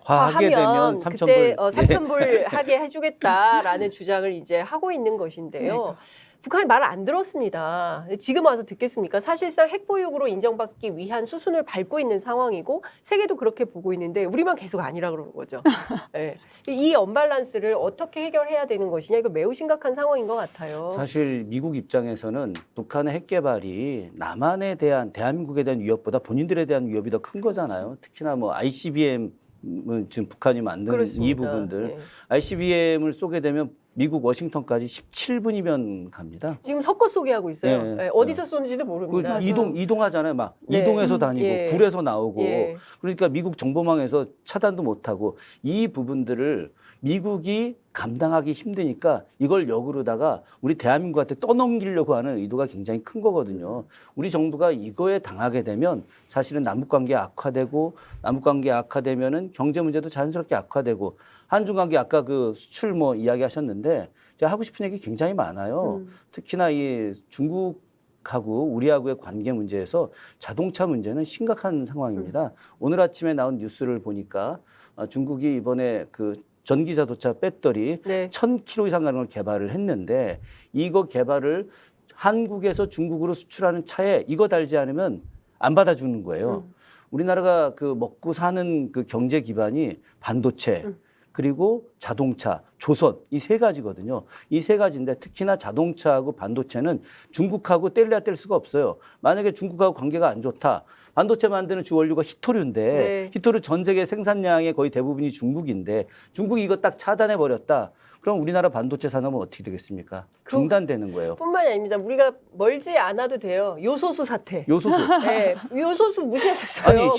화하게 되면 하면 3,000불. 그때 3,000불 하게 해주겠다라는 주장을 이제 하고 있는 것인데요. 북한이 말을 안 들었습니다. 지금 와서 듣겠습니까? 사실상 핵보유국으로 인정받기 위한 수순을 밟고 있는 상황이고 세계도 그렇게 보고 있는데 우리만 계속 아니라 그러는 거죠. 네. 이 언밸런스를 어떻게 해결해야 되는 것이냐 이거 매우 심각한 상황인 것 같아요. 사실 미국 입장에서는 북한의 핵 개발이 남한에 대한 대한민국에 대한 위협보다 본인들에 대한 위협이 더 큰 거잖아요. 특히나 뭐 ICBM은 지금 북한이 만든 그렇습니다. 이 부분들 네. ICBM을 쏘게 되면 미국 워싱턴까지 17분이면 갑니다. 지금 섞어 쏘게 하고 있어요. 네. 네, 어디서 쏘는지도 그 모릅니다. 이동하잖아요. 막 네. 이동해서 다니고 예. 굴에서 나오고 예. 그러니까 미국 정보망에서 차단도 못하고 이 부분들을 미국이 감당하기 힘드니까 이걸 역으로다가 우리 대한민국한테 떠넘기려고 하는 의도가 굉장히 큰 거거든요. 우리 정부가 이거에 당하게 되면 사실은 남북관계 악화되고 남북관계 악화되면은 경제 문제도 자연스럽게 악화되고 한중관계 아까 그 수출 뭐 이야기하셨는데 제가 하고 싶은 얘기 굉장히 많아요. 특히나 이 중국하고 우리하고의 관계 문제에서 자동차 문제는 심각한 상황입니다. 오늘 아침에 나온 뉴스를 보니까 중국이 이번에 그 전기 자동차 배터리 네. 1000km 이상 가는 걸 개발을 했는데 이거 개발을 한국에서 중국으로 수출하는 차에 이거 달지 않으면 안 받아주는 거예요. 우리나라가 그 먹고 사는 그 경제 기반이 반도체 그리고 자동차, 조선 이 세 가지거든요. 이 세 가지인데 특히나 자동차하고 반도체는 중국하고 뗄래야 뗄 수가 없어요. 만약에 중국하고 관계가 안 좋다. 반도체 만드는 주 원료가 히토류인데 네. 히토류 전 세계 생산량의 거의 대부분이 중국인데 중국이 이거 딱 차단해 버렸다. 그럼 우리나라 반도체 산업은 어떻게 되겠습니까? 중단되는 거예요. 뿐만이 아닙니다. 우리가 멀지 않아도 돼요. 요소수 사태. 요소수. 네, 요소수 무시했었어요. 아니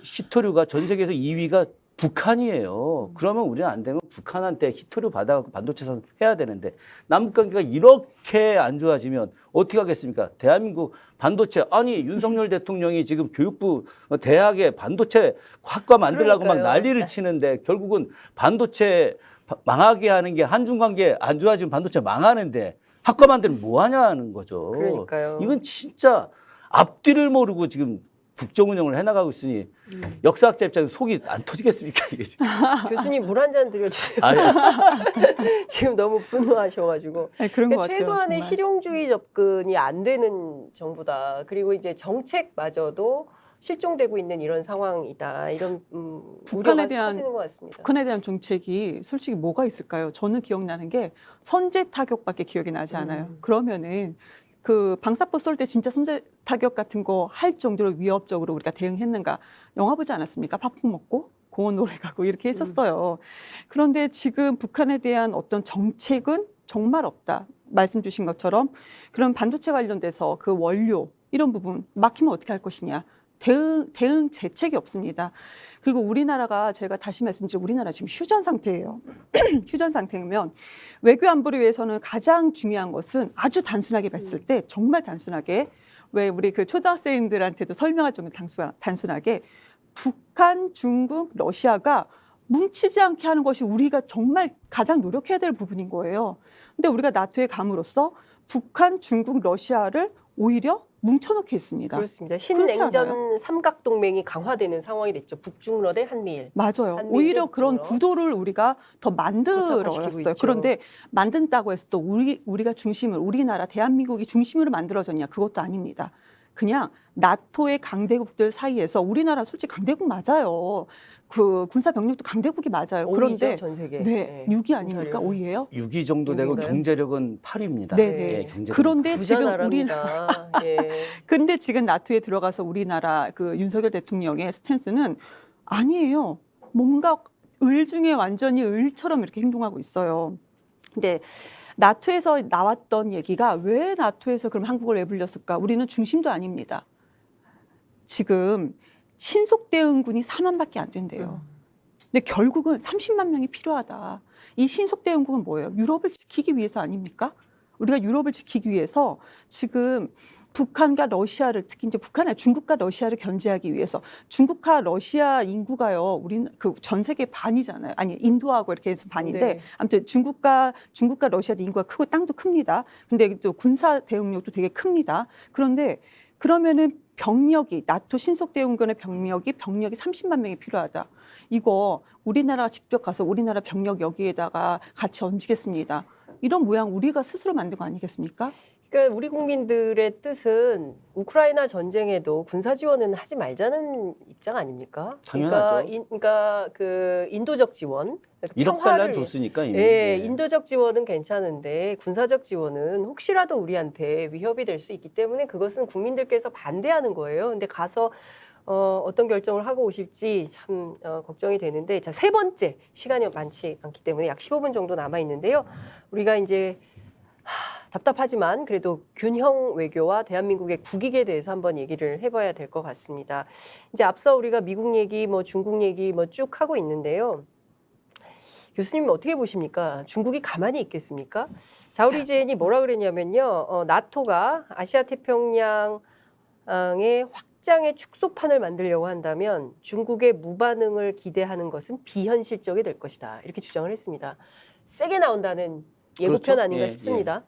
히토류가 전 세계에서 2위가 북한이에요. 그러면 우리는 안 되면 북한한테 히토류 받아갖고 반도체 산업 해야 되는데 남북관계가 이렇게 안 좋아지면 어떻게 하겠습니까? 대한민국 반도체 아니 윤석열 대통령이 지금 교육부 대학에 반도체 학과 만들려고 막 그러니까요. 난리를 치는데 결국은 반도체 망하게 하는 게 한중관계 안 좋아지면 반도체 망하는데 학과 만들면 뭐 하냐는 거죠. 그러니까요. 이건 진짜 앞뒤를 모르고 지금 국정 운영을 해나가고 있으니 역사학자 입장에서 속이 안 터지겠습니까? 이게 지금. 교수님 물 한 잔 드려주세요. 지금 너무 분노하셔가지고. 네, 그런 것 같아요. 최소한의 정말. 실용주의 접근이 안 되는 정부다. 그리고 이제 정책마저도 실종되고 있는 이런 상황이다. 이런 북한에 우려가 대한 커지는 것 같습니다. 북한에 대한 정책이 솔직히 뭐가 있을까요? 저는 기억나는 게 선제 타격밖에 기억이 나지 않아요. 그러면은 그 방사포 쏠 때 진짜 선제 타격 같은 거 할 정도로 위협적으로 우리가 대응했는가? 영화 보지 않았습니까? 팝콘 먹고 공원 놀러 가고 이렇게 했었어요. 그런데 지금 북한에 대한 어떤 정책은 정말 없다. 말씀 주신 것처럼 그럼 반도체 관련돼서 그 원료 이런 부분 막히면 어떻게 할 것이냐. 대응 대책이 없습니다. 그리고 우리나라가 제가 다시 말씀드리면 우리나라 지금 휴전 상태예요. 휴전 상태면 외교 안보를 위해서는 가장 중요한 것은 아주 단순하게 봤을 때 정말 단순하게 왜 우리 그 초등학생들한테도 설명할 정도로 단순하게 북한, 중국, 러시아가 뭉치지 않게 하는 것이 우리가 정말 가장 노력해야 될 부분인 거예요. 근데 우리가 나토에 감으로써 북한, 중국, 러시아를 오히려 뭉쳐놓게 했습니다. 그렇습니다. 그렇지 신냉전 삼각동맹이 강화되는 상황이 됐죠. 북중러 대 한미일. 맞아요. 한미일 오히려 대 그런 북중러. 구도를 우리가 더 고착화시키고 만들었어요. 있죠. 그런데 만든다고 해서 또 우리가 중심을 우리나라 대한민국이 중심으로 만들어졌냐 그것도 아닙니다. 그냥 나토의 강대국들 사이에서 우리나라 솔직히 강대국 맞아요. 그 군사 병력도 강대국이 맞아요. 그런데 전 세계. 네, 6위 아닙니까? 5위예요? 6위 정도 되고 육위인가요? 경제력은 8위입니다. 네네. 그런데 지금 나라입니다. 예. 근데 지금 나토에 들어가서 우리나라 그 윤석열 대통령의 스탠스는 아니에요. 뭔가 을 중에 완전히 을처럼 이렇게 행동하고 있어요. 근데 나토에서 나왔던 얘기가 왜 나토에서 그럼 한국을 왜 불렸을까? 우리는 중심도 아닙니다. 지금 신속대응군이 4만밖에 안 된대요. 근데 결국은 30만 명이 필요하다. 이 신속대응군은 뭐예요? 유럽을 지키기 위해서 아닙니까? 우리가 유럽을 지키기 위해서 지금 북한과 러시아를 특히 이제 북한이 중국과 러시아를 견제하기 위해서 중국과 러시아 인구가요. 우리는 그 전 세계 반이잖아요. 아니 인도하고 이렇게 해서 반인데 네. 아무튼 중국과 러시아도 인구가 크고 땅도 큽니다. 근데 또 군사 대응력도 되게 큽니다. 그런데 그러면은 병력이 나토 신속대응군의 병력이 30만 명이 필요하다. 이거 우리나라가 직접 가서 우리나라 병력 여기에다가 같이 얹겠습니다. 이런 모양 우리가 스스로 만든 거 아니겠습니까? 그러니까 우리 국민들의 뜻은 우크라이나 전쟁에도 군사 지원은 하지 말자는 입장 아닙니까? 당연하죠. 그러니까 그 인도적 지원, 1억 달러는 줬으니까 이미. 예, 네. 인도적 지원은 괜찮은데 군사적 지원은 혹시라도 우리한테 위협이 될 수 있기 때문에 그것은 국민들께서 반대하는 거예요. 근데 가서 어떤 결정을 하고 오실지 참 걱정이 되는데 자, 세 번째 시간이 많지 않기 때문에 약 15분 정도 남아 있는데요. 우리가 이제 답답하지만 그래도 균형 외교와 대한민국의 국익에 대해서 한번 얘기를 해봐야 될 것 같습니다. 이제 앞서 우리가 미국 얘기, 뭐 중국 얘기 뭐 쭉 하고 있는데요. 교수님 어떻게 보십니까? 중국이 가만히 있겠습니까? 자우리젠이 뭐라 그랬냐면요. 나토가 아시아 태평양의 확장의 축소판을 만들려고 한다면 중국의 무반응을 기대하는 것은 비현실적이 될 것이다. 이렇게 주장을 했습니다. 세게 나온다는 예고편 그렇죠. 아닌가 예, 싶습니다.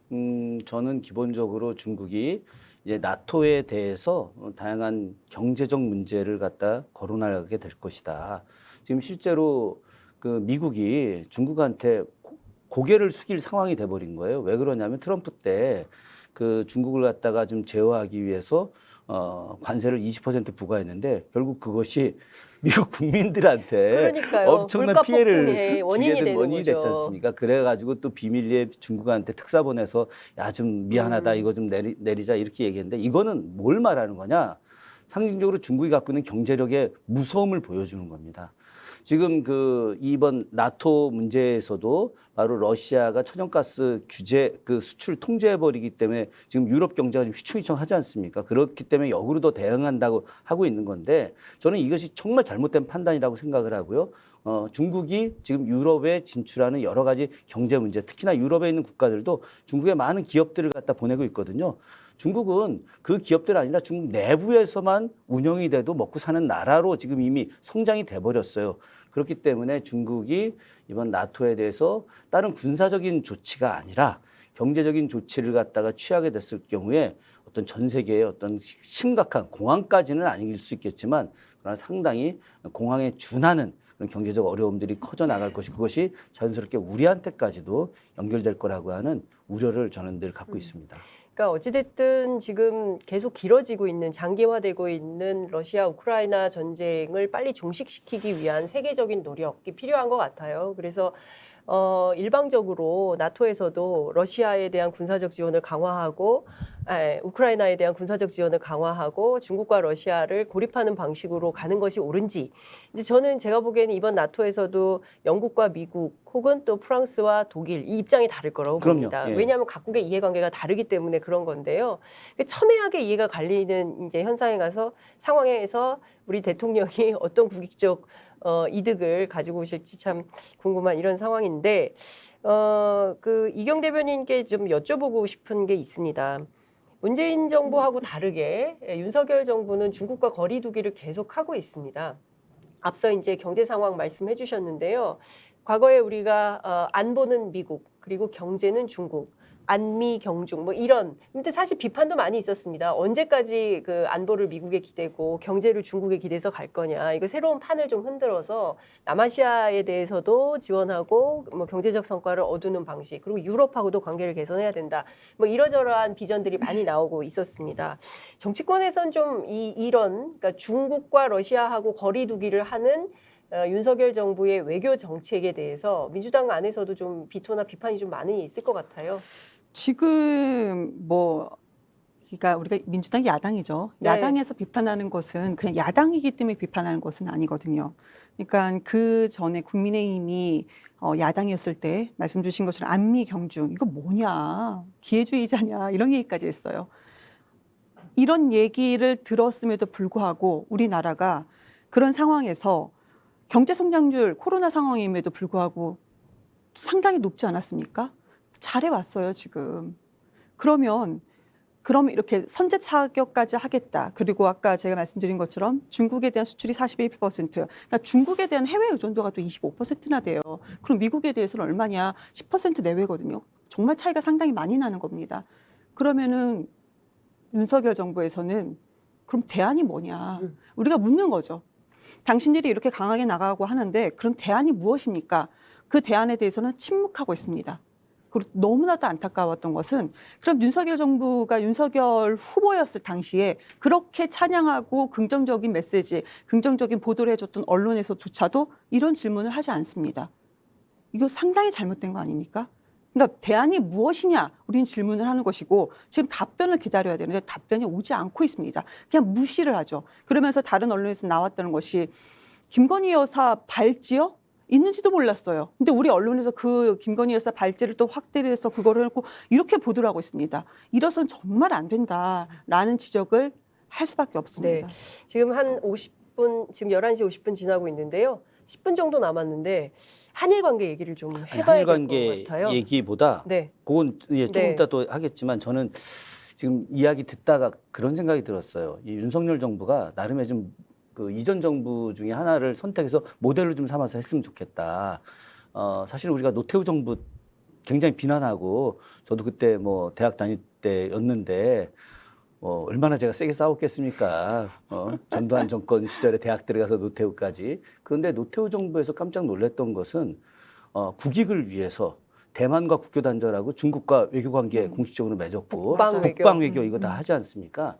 저는 기본적으로 중국이 이제 나토에 대해서 다양한 경제적 문제를 갖다 거론하게 될 것이다. 지금 실제로 그 미국이 중국한테 고개를 숙일 상황이 돼버린 거예요. 왜 그러냐면 트럼프 때 그 중국을 갖다가 좀 제어하기 위해서 관세를 20% 부과했는데 결국 그것이 미국 국민들한테 그러니까요. 엄청난 물가 피해를 폭등의 원인이 주게 된 되는 원인이 거죠. 됐지 않습니까? 그래가지고 또 비밀리에 중국한테 특사 보내서 야 좀 미안하다 이거 좀 내리자 이렇게 얘기했는데 이거는 뭘 말하는 거냐? 상징적으로 중국이 갖고 있는 경제력의 무서움을 보여주는 겁니다. 지금 그 이번 나토 문제에서도 바로 러시아가 천연가스 규제 그 수출 통제해버리기 때문에 지금 유럽 경제가 좀 휘청휘청하지 않습니까? 그렇기 때문에 역으로 더 대응한다고 하고 있는 건데 저는 이것이 정말 잘못된 판단이라고 생각을 하고요. 중국이 지금 유럽에 진출하는 여러 가지 경제 문제, 특히나 유럽에 있는 국가들도 중국의 많은 기업들을 갖다 보내고 있거든요. 중국은 그 기업들 아니라 중국 내부에서만 운영이 돼도 먹고 사는 나라로 지금 이미 성장이 돼버렸어요. 그렇기 때문에 중국이 이번 나토에 대해서 다른 군사적인 조치가 아니라 경제적인 조치를 갖다가 취하게 됐을 경우에 어떤 전 세계의 어떤 심각한 공황까지는 아닐 수 있겠지만 그러나 상당히 공황에 준하는 그런 경제적 어려움들이 커져 나갈 것이 그것이 자연스럽게 우리한테까지도 연결될 거라고 하는 우려를 저는 늘 갖고 있습니다. 그러니까 어찌됐든 지금 계속 길어지고 있는 장기화되고 있는 러시아 우크라이나 전쟁을 빨리 종식시키기 위한 세계적인 노력이 필요한 것 같아요. 그래서 일방적으로 나토에서도 러시아에 대한 군사적 지원을 강화하고 우크라이나에 대한 군사적 지원을 강화하고 중국과 러시아를 고립하는 방식으로 가는 것이 옳은지 이제 저는 제가 보기에는 이번 나토에서도 영국과 미국 혹은 또 프랑스와 독일 이 입장이 다를 거라고 그럼요. 봅니다. 예. 왜냐하면 각국의 이해관계가 다르기 때문에 그런 건데요. 첨예하게 이해가 갈리는 이제 현상에 가서 상황에서 우리 대통령이 어떤 국익적 이득을 가지고 오실지 참 궁금한 이런 상황인데 그 이경 대변인께 좀 여쭤보고 싶은 게 있습니다. 문재인 정부하고 다르게 윤석열 정부는 중국과 거리 두기를 계속하고 있습니다. 앞서 이제 경제 상황 말씀해 주셨는데요. 과거에 우리가 안보는 미국 그리고 경제는 중국. 안미 경중 뭐 이런 근데 사실 비판도 많이 있었습니다. 언제까지 그 안보를 미국에 기대고 경제를 중국에 기대서 갈 거냐. 이거 새로운 판을 좀 흔들어서 남아시아에 대해서도 지원하고 뭐 경제적 성과를 얻는 방식 그리고 유럽하고도 관계를 개선해야 된다. 뭐 이러저러한 비전들이 많이 나오고 있었습니다. 정치권에선 좀 이런 그러니까 중국과 러시아하고 거리 두기를 하는 윤석열 정부의 외교 정책에 대해서 민주당 안에서도 좀 비토나 비판이 좀 많이 있을 것 같아요. 지금 뭐 그러니까 우리가 민주당이 야당이죠. 네. 야당에서 비판하는 것은 그냥 야당이기 때문에 비판하는 것은 아니거든요. 그러니까 그 전에 국민의힘이 야당이었을 때 말씀 주신 것처럼 안미 경중 이거 뭐냐 기회주의자냐 이런 얘기까지 했어요. 이런 얘기를 들었음에도 불구하고 우리나라가 그런 상황에서 경제 성장률 코로나 상황임에도 불구하고 상당히 높지 않았습니까? 잘해왔어요 지금. 그럼 이렇게 선제 타격까지 하겠다. 그리고 아까 제가 말씀드린 것처럼 중국에 대한 수출이 41%, 그러니까 중국에 대한 해외 의존도가 또 25%나 돼요. 그럼 미국에 대해서는 얼마냐? 10% 내외거든요. 정말 차이가 상당히 많이 나는 겁니다. 그러면은 윤석열 정부에서는 그럼 대안이 뭐냐? 우리가 묻는 거죠. 당신들이 이렇게 강하게 나가고 하는데 그럼 대안이 무엇입니까? 그 대안에 대해서는 침묵하고 있습니다. 그리고 너무나도 안타까웠던 것은 그럼 윤석열 정부가 윤석열 후보였을 당시에 그렇게 찬양하고 긍정적인 메시지, 긍정적인 보도를 해줬던 언론에서조차도 이런 질문을 하지 않습니다. 이거 상당히 잘못된 거 아닙니까? 그러니까 대안이 무엇이냐 우리는 질문을 하는 것이고 지금 답변을 기다려야 되는데 답변이 오지 않고 있습니다. 그냥 무시를 하죠. 그러면서 다른 언론에서 나왔다는 것이 김건희 여사 발찌요? 있는지도 몰랐어요. 근데 우리 언론에서 그 김건희 여사 발찌를 또 확대를 해서 그거를 했고 이렇게 보도를 하고 있습니다. 이래서는 정말 안 된다라는 지적을 할 수밖에 없습니다. 네. 지금 한 50분, 지금 11시 50분 지나고 있는데요. 10분 정도 남았는데 한일 관계 얘기를 좀 해봐야 한일 될 관계 것 같아요. 얘기보다 네. 그건 예, 조금 네. 이따 또 하겠지만 저는 지금 이야기 듣다가 그런 생각이 들었어요. 이 윤석열 정부가 나름의 좀 그 이전 정부 중에 하나를 선택해서 모델로 좀 삼아서 했으면 좋겠다. 사실 우리가 노태우 정부 굉장히 비난하고 저도 그때 뭐 대학 다닐 때였는데 얼마나 제가 세게 싸웠겠습니까? 전두환 정권 시절에 대학 들어가서 노태우까지. 그런데 노태우 정부에서 깜짝 놀랐던 것은 국익을 위해서 대만과 국교 단절하고 중국과 외교 관계 공식적으로 맺었고 국방 외교 이거 다 하지 않습니까?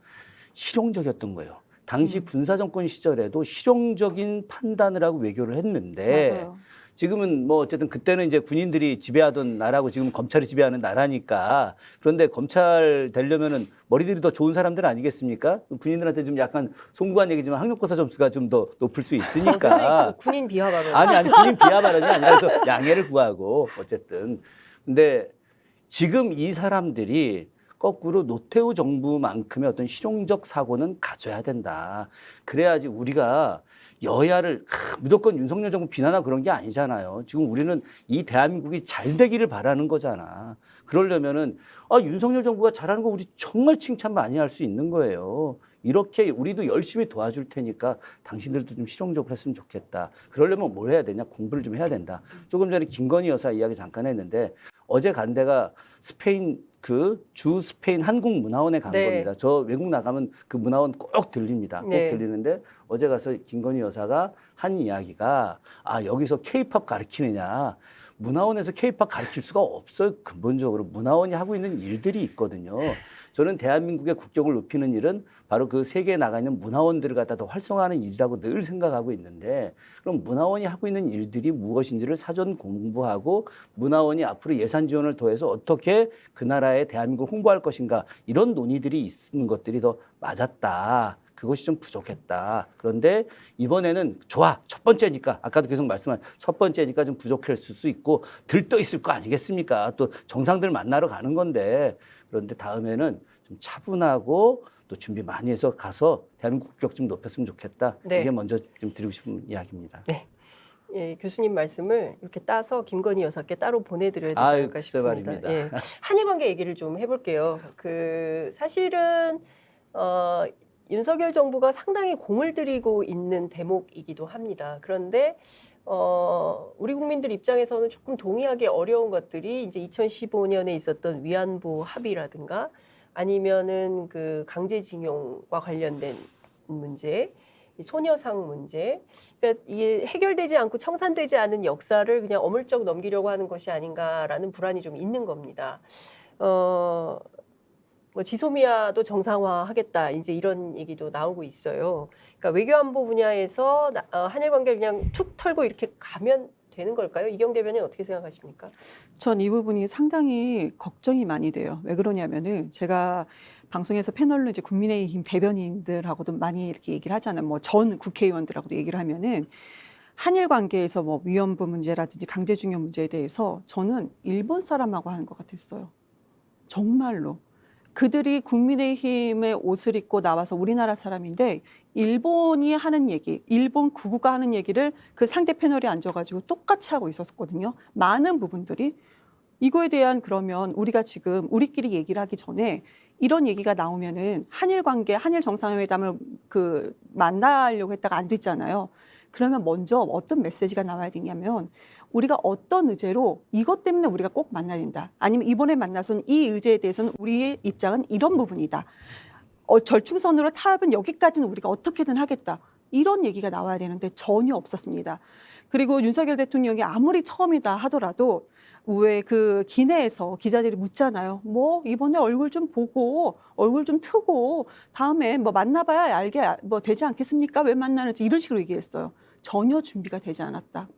실용적이었던 거예요. 당시 군사 정권 시절에도 실용적인 판단을 하고 외교를 했는데 맞아요. 지금은 뭐 어쨌든 그때는 이제 군인들이 지배하던 나라고 지금 검찰이 지배하는 나라니까 그런데 검찰 되려면은 머리들이 더 좋은 사람들 아니겠습니까? 군인들한테 좀 약간 송구한 얘기지만 학력고사 점수가 좀 더 높을 수 있으니까. 군인 비하 발언. 아니 군인 비하 발언이 아니라 그래서 양해를 구하고 어쨌든 근데 지금 이 사람들이 거꾸로 노태우 정부만큼의 어떤 실용적 사고는 가져야 된다. 그래야지 우리가 여야를 무조건 윤석열 정부 비난하고 그런 게 아니잖아요. 지금 우리는 이 대한민국이 잘 되기를 바라는 거잖아. 그러려면은 윤석열 정부가 잘하는 거 우리 정말 칭찬 많이 할 수 있는 거예요. 이렇게 우리도 열심히 도와줄 테니까 당신들도 좀 실용적으로 했으면 좋겠다. 그러려면 뭘 해야 되냐? 공부를 좀 해야 된다. 조금 전에 김건희 여사 이야기 잠깐 했는데 어제 간 데가 스페인 주 스페인 한국문화원에 간 네. 겁니다. 저 외국 나가면 그 문화원 꼭 들립니다. 꼭 네. 들리는데 어제 가서 김건희 여사가 한 이야기가 여기서 케이팝 가르치느냐. 문화원에서 케이팝 가르칠 수가 없어요. 근본적으로 문화원이 하고 있는 일들이 있거든요. 저는 대한민국의 국격을 높이는 일은 바로 그 세계에 나가 있는 문화원들을 갖다 더 활성화하는 일이라고 늘 생각하고 있는데, 그럼 문화원이 하고 있는 일들이 무엇인지를 사전 공부하고 문화원이 앞으로 예산 지원을 더해서 어떻게 그 나라의 대한민국을 홍보할 것인가, 이런 논의들이 있는 것들이 더 맞았다. 그것이 좀 부족했다. 그런데 이번에는 좋아. 첫 번째니까, 아까도 계속 말씀한 첫 번째니까 좀 부족했을 수 있고 들떠 있을 거 아니겠습니까? 또 정상들 만나러 가는 건데. 그런데 다음에는 좀 차분하고 또 준비 많이 해서 가서 대한민국 국격 좀 높였으면 좋겠다. 네. 이게 먼저 좀 드리고 싶은 이야기입니다. 네. 예, 교수님 말씀을 이렇게 따서 김건희 여사께 따로 보내드려야 되지 아유, 않을까 글쎄 싶습니다. 말입니다. 예. 한일관계 얘기를 좀 해볼게요. 사실은 윤석열 정부가 상당히 공을 들이고 있는 대목이기도 합니다. 그런데 우리 국민들 입장에서는 조금 동의하기 어려운 것들이 이제 2015년에 있었던 위안부 합의라든가 아니면은 그 강제징용과 관련된 문제, 이 소녀상 문제, 그러니까 이게 해결되지 않고 청산되지 않은 역사를 그냥 어물쩍 넘기려고 하는 것이 아닌가라는 불안이 좀 있는 겁니다. 뭐 지소미아도 정상화하겠다, 이제 이런 얘기도 나오고 있어요. 그러니까 외교안보 분야에서 한일 관계를 그냥 툭 털고 이렇게 가면 되는 걸까요? 이경 대변인 어떻게 생각하십니까? 전 이 부분이 상당히 걱정이 많이 돼요. 왜 그러냐면은 제가 방송에서 패널로 이제 국민의힘 대변인들하고도 많이 이렇게 얘기를 하잖아요. 뭐 전 국회의원들하고도 얘기를 하면은 한일 관계에서 뭐 위안부 문제라든지 강제징용 문제에 대해서 저는 일본 사람하고 하는 것 같았어요. 정말로. 그들이 국민의힘의 옷을 입고 나와서 우리나라 사람인데 일본이 하는 얘기, 일본 구구가 하는 얘기를 그 상대 패널에 앉아가지고 똑같이 하고 있었거든요. 많은 부분들이. 이거에 대한 그러면 우리가 지금 우리끼리 얘기를 하기 전에 이런 얘기가 나오면은 한일 관계, 한일 정상회담을 만나려고 했다가 안 됐잖아요. 그러면 먼저 어떤 메시지가 나와야 되냐면 우리가 어떤 의제로 이것 때문에 우리가 꼭 만나야 된다. 아니면 이번에 만나서는 이 의제에 대해서는 우리의 입장은 이런 부분이다. 절충선으로 타협은 여기까지는 우리가 어떻게든 하겠다. 이런 얘기가 나와야 되는데 전혀 없었습니다. 그리고 윤석열 대통령이 아무리 처음이다 하더라도 왜 그 기내에서 기자들이 묻잖아요. 뭐 이번에 얼굴 좀 보고 얼굴 좀 트고 다음에 뭐 만나봐야 알게 뭐 되지 않겠습니까? 왜 만나는지 이런 식으로 얘기했어요. 전혀 준비가 되지 않았다.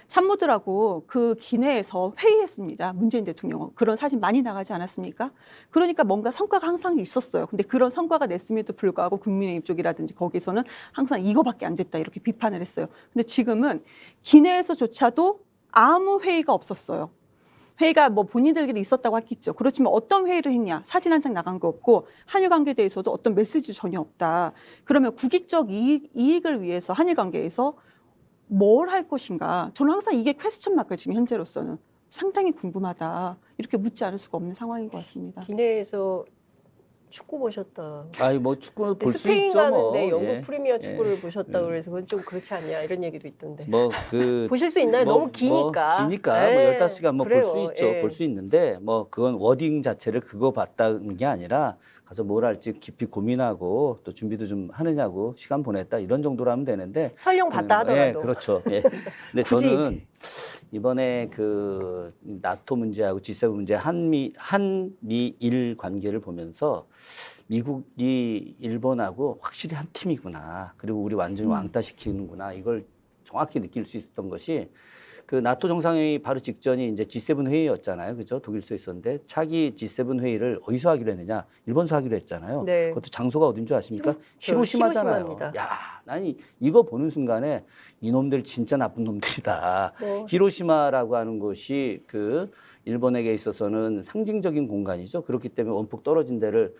참모들하고 그 기내에서 회의했습니다. 문재인 대통령. 그런 사진 많이 나가지 않았습니까? 그러니까 뭔가 성과가 항상 있었어요. 근데 그런 성과가 냈음에도 불구하고 국민의힘 쪽이라든지 거기서는 항상 이거밖에 안 됐다 이렇게 비판을 했어요. 근데 지금은 기내에서조차도 아무 회의가 없었어요. 회의가 뭐 본인들끼리 있었다고 하겠죠. 그렇지만 어떤 회의를 했냐? 사진 한 장 나간 거 없고 한일 관계에 대해서도 어떤 메시지 전혀 없다. 그러면 국익적 이익을 위해서 한일 관계에서 뭘 할 것인가? 저는 항상 이게 퀘스천 마크예요. 지금 현재로서는 상당히 궁금하다. 이렇게 묻지 않을 수가 없는 상황인 것 같습니다. 기내에서 축구 보셨다. 아니 뭐 축구는 볼 수 스페인 있죠. 뭐. 가는데 영국 예. 프리미어 축구를 보셨다 그래서 그건 좀 그렇지 않냐 이런 얘기도 있던데. 뭐 그 보실 수 있나요? 너무 기니까. 기니까 예, 뭐 15시간 뭐 볼 수 그래요. 있죠. 예. 볼 수 있는데 뭐 그건 워딩 자체를 그거 봤다는 게 아니라 가서 뭘 할지 깊이 고민하고 또 준비도 좀 하느냐고 시간 보냈다 이런 정도로 하면 되는데 설령 봤다 하더라도. 예, 그렇죠. 예. 근데 굳이. 저는 이번에 그 나토 문제하고 G7 문제 한미일 관계를 보면서 미국이 일본하고 확실히 한 팀이구나. 그리고 우리 완전히 왕따시키는구나. 이걸 정확히 느낄 수 있었던 것이 그 나토 정상회의 바로 직전이 이제 G7 회의였잖아요. 그죠? 독일서에 있었는데 차기 G7 회의를 어디서 하기로 했느냐? 일본서 하기로 했잖아요. 네. 그것도 장소가 어딘 줄 아십니까? 저 히로시마잖아요. 히로시마입니다. 야, 아니 이거 보는 순간에 이놈들 진짜 나쁜 놈들이다. 뭐. 히로시마라고 하는 곳이 그 일본에게 있어서는 상징적인 공간이죠. 그렇기 때문에 원폭 떨어진 데를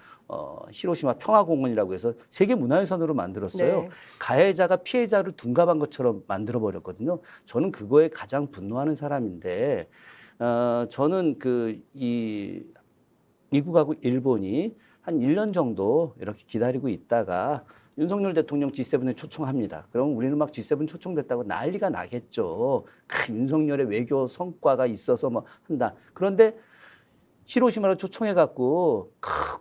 히로시마 평화공원이라고 해서 세계 문화유산으로 만들었어요. 네. 가해자가 피해자를 둔갑한 것처럼 만들어 버렸거든요. 저는 그거에 가장 분노하는 사람인데 저는 이 미국하고 일본이 한 1년 정도 이렇게 기다리고 있다가 윤석열 대통령 G7에 초청합니다. 그럼 우리는 막 G7 초청됐다고 난리가 나겠죠. 윤석열의 외교 성과가 있어서 뭐 한다. 그런데 히로시마를 초청해갖고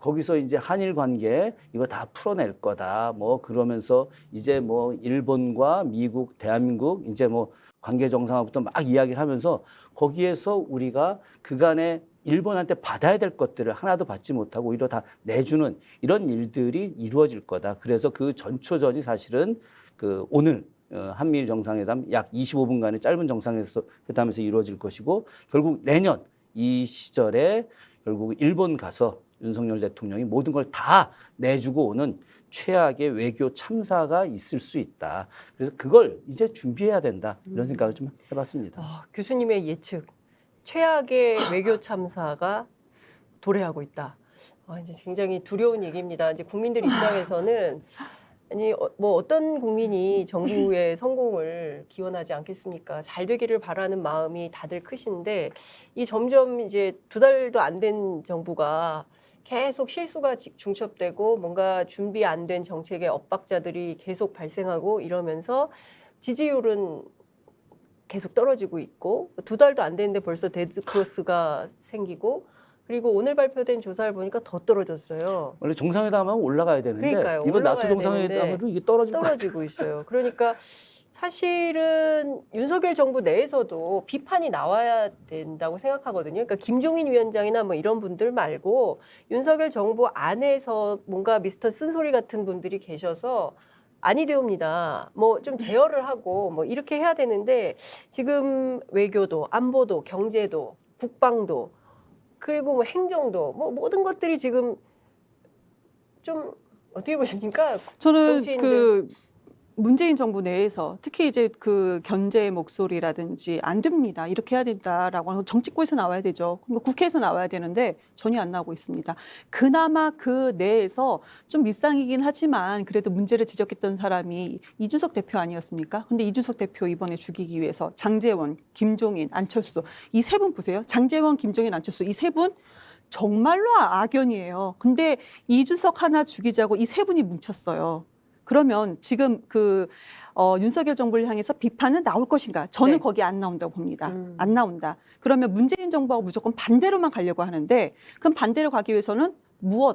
거기서 이제 한일 관계 이거 다 풀어낼 거다. 뭐 그러면서 이제 뭐 일본과 미국, 대한민국 이제 뭐 관계 정상화부터 막 이야기를 하면서 거기에서 우리가 그간에 일본한테 받아야 될 것들을 하나도 받지 못하고 오히려 다 내주는 이런 일들이 이루어질 거다. 그래서 그 전초전이 사실은 그 오늘 한미일 정상회담 약 25분간의 짧은 정상회담에서 이루어질 것이고 결국 내년 이 시절에 결국 일본 가서 윤석열 대통령이 모든 걸 다 내주고 오는 최악의 외교 참사가 있을 수 있다. 그래서 그걸 이제 준비해야 된다. 이런 생각을 좀 해봤습니다. 교수님의 예측, 최악의 외교 참사가 도래하고 있다. 이제 굉장히 두려운 얘기입니다. 이제 국민들 입장에서는 아니 뭐 어떤 국민이 정부의 성공을 기원하지 않겠습니까? 잘 되기를 바라는 마음이 다들 크신데 이 점점 이제 2달도 안 된 정부가 계속 실수가 중첩되고 뭔가 준비 안 된 정책의 엇박자들이 계속 발생하고 이러면서 지지율은 계속 떨어지고 있고 2달도 안 됐는데 벌써 데드크로스가 생기고 그리고 오늘 발표된 조사를 보니까 더 떨어졌어요. 원래 정상회담하면 올라가야 되는데 그러니까요. 이번 나토 올라가야 정상회담으로 이게 떨어지고 있어요. 그러니까 사실은 윤석열 정부 내에서도 비판이 나와야 된다고 생각하거든요. 그러니까 김종인 위원장이나 뭐 이런 분들 말고 윤석열 정부 안에서 뭔가 미스터 쓴소리 같은 분들이 계셔서 아니 되옵니다. 뭐 좀 제어를 하고 뭐 이렇게 해야 되는데 지금 외교도, 안보도, 경제도, 국방도 그리고 뭐 행정도 뭐 모든 것들이 지금 좀 어떻게 보십니까? 저는 정치인들. 그 문재인 정부 내에서 특히 이제 그 견제의 목소리라든지 안 됩니다. 이렇게 해야 된다라고 하는 정치권에서 나와야 되죠. 국회에서 나와야 되는데 전혀 안 나오고 있습니다. 그나마 그 내에서 좀 밉상이긴 하지만 그래도 문제를 지적했던 사람이 이준석 대표 아니었습니까? 근데 이준석 대표 이번에 죽이기 위해서 장제원, 김종인, 안철수 이 세 분 보세요. 장제원, 김종인, 안철수 이 세 분 정말로 악연이에요. 근데 이준석 하나 죽이자고 이 세 분이 뭉쳤어요. 그러면 지금 윤석열 정부를 향해서 비판은 나올 것인가? 저는 네. 거기 안 나온다고 봅니다. 안 나온다. 그러면 문재인 정부하고 무조건 반대로만 가려고 하는데 그럼 반대로 가기 위해서는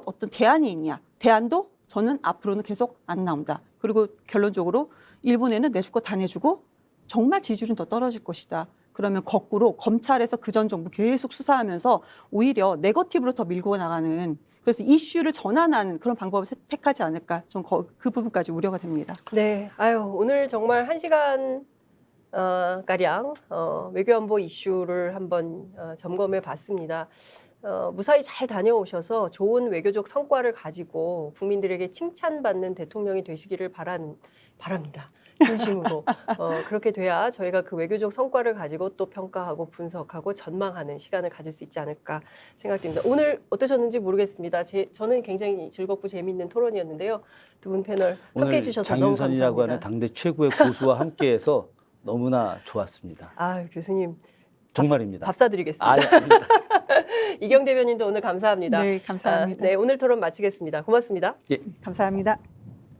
어떤 대안이 있냐? 대안도 저는 앞으로는 계속 안 나온다. 그리고 결론적으로 일본에는 내줄 거 다 내주고 정말 지지율은 더 떨어질 것이다. 그러면 거꾸로 검찰에서 그전 정부 계속 수사하면서 오히려 네거티브로 더 밀고 나가는 그래서 이슈를 전환하는 그런 방법을 택하지 않을까. 좀 그 부분까지 우려가 됩니다. 네, 오늘 정말 1시간 가량 외교안보 이슈를 한번 점검해 봤습니다. 무사히 잘 다녀오셔서 좋은 외교적 성과를 가지고 국민들에게 칭찬받는 대통령이 되시기를 바랍니다. 진심으로. 그렇게 돼야 저희가 그 외교적 성과를 가지고 또 평가하고 분석하고 전망하는 시간을 가질 수 있지 않을까 생각됩니다. 오늘 어떠셨는지 모르겠습니다. 저는 굉장히 즐겁고 재미있는 토론이었는데요. 두 분 패널 함께해 오늘 주셔서 너무 장윤선이라고 감사합니다. 하는 당대 최고의 고수와 함께해서 너무나 좋았습니다. 교수님 정말입니다. 밥 사드리겠습니다. 아닙니다. 이경 대변인도 오늘 감사합니다. 네, 감사합니다. 네, 오늘 토론 마치겠습니다. 고맙습니다. 감사합니다.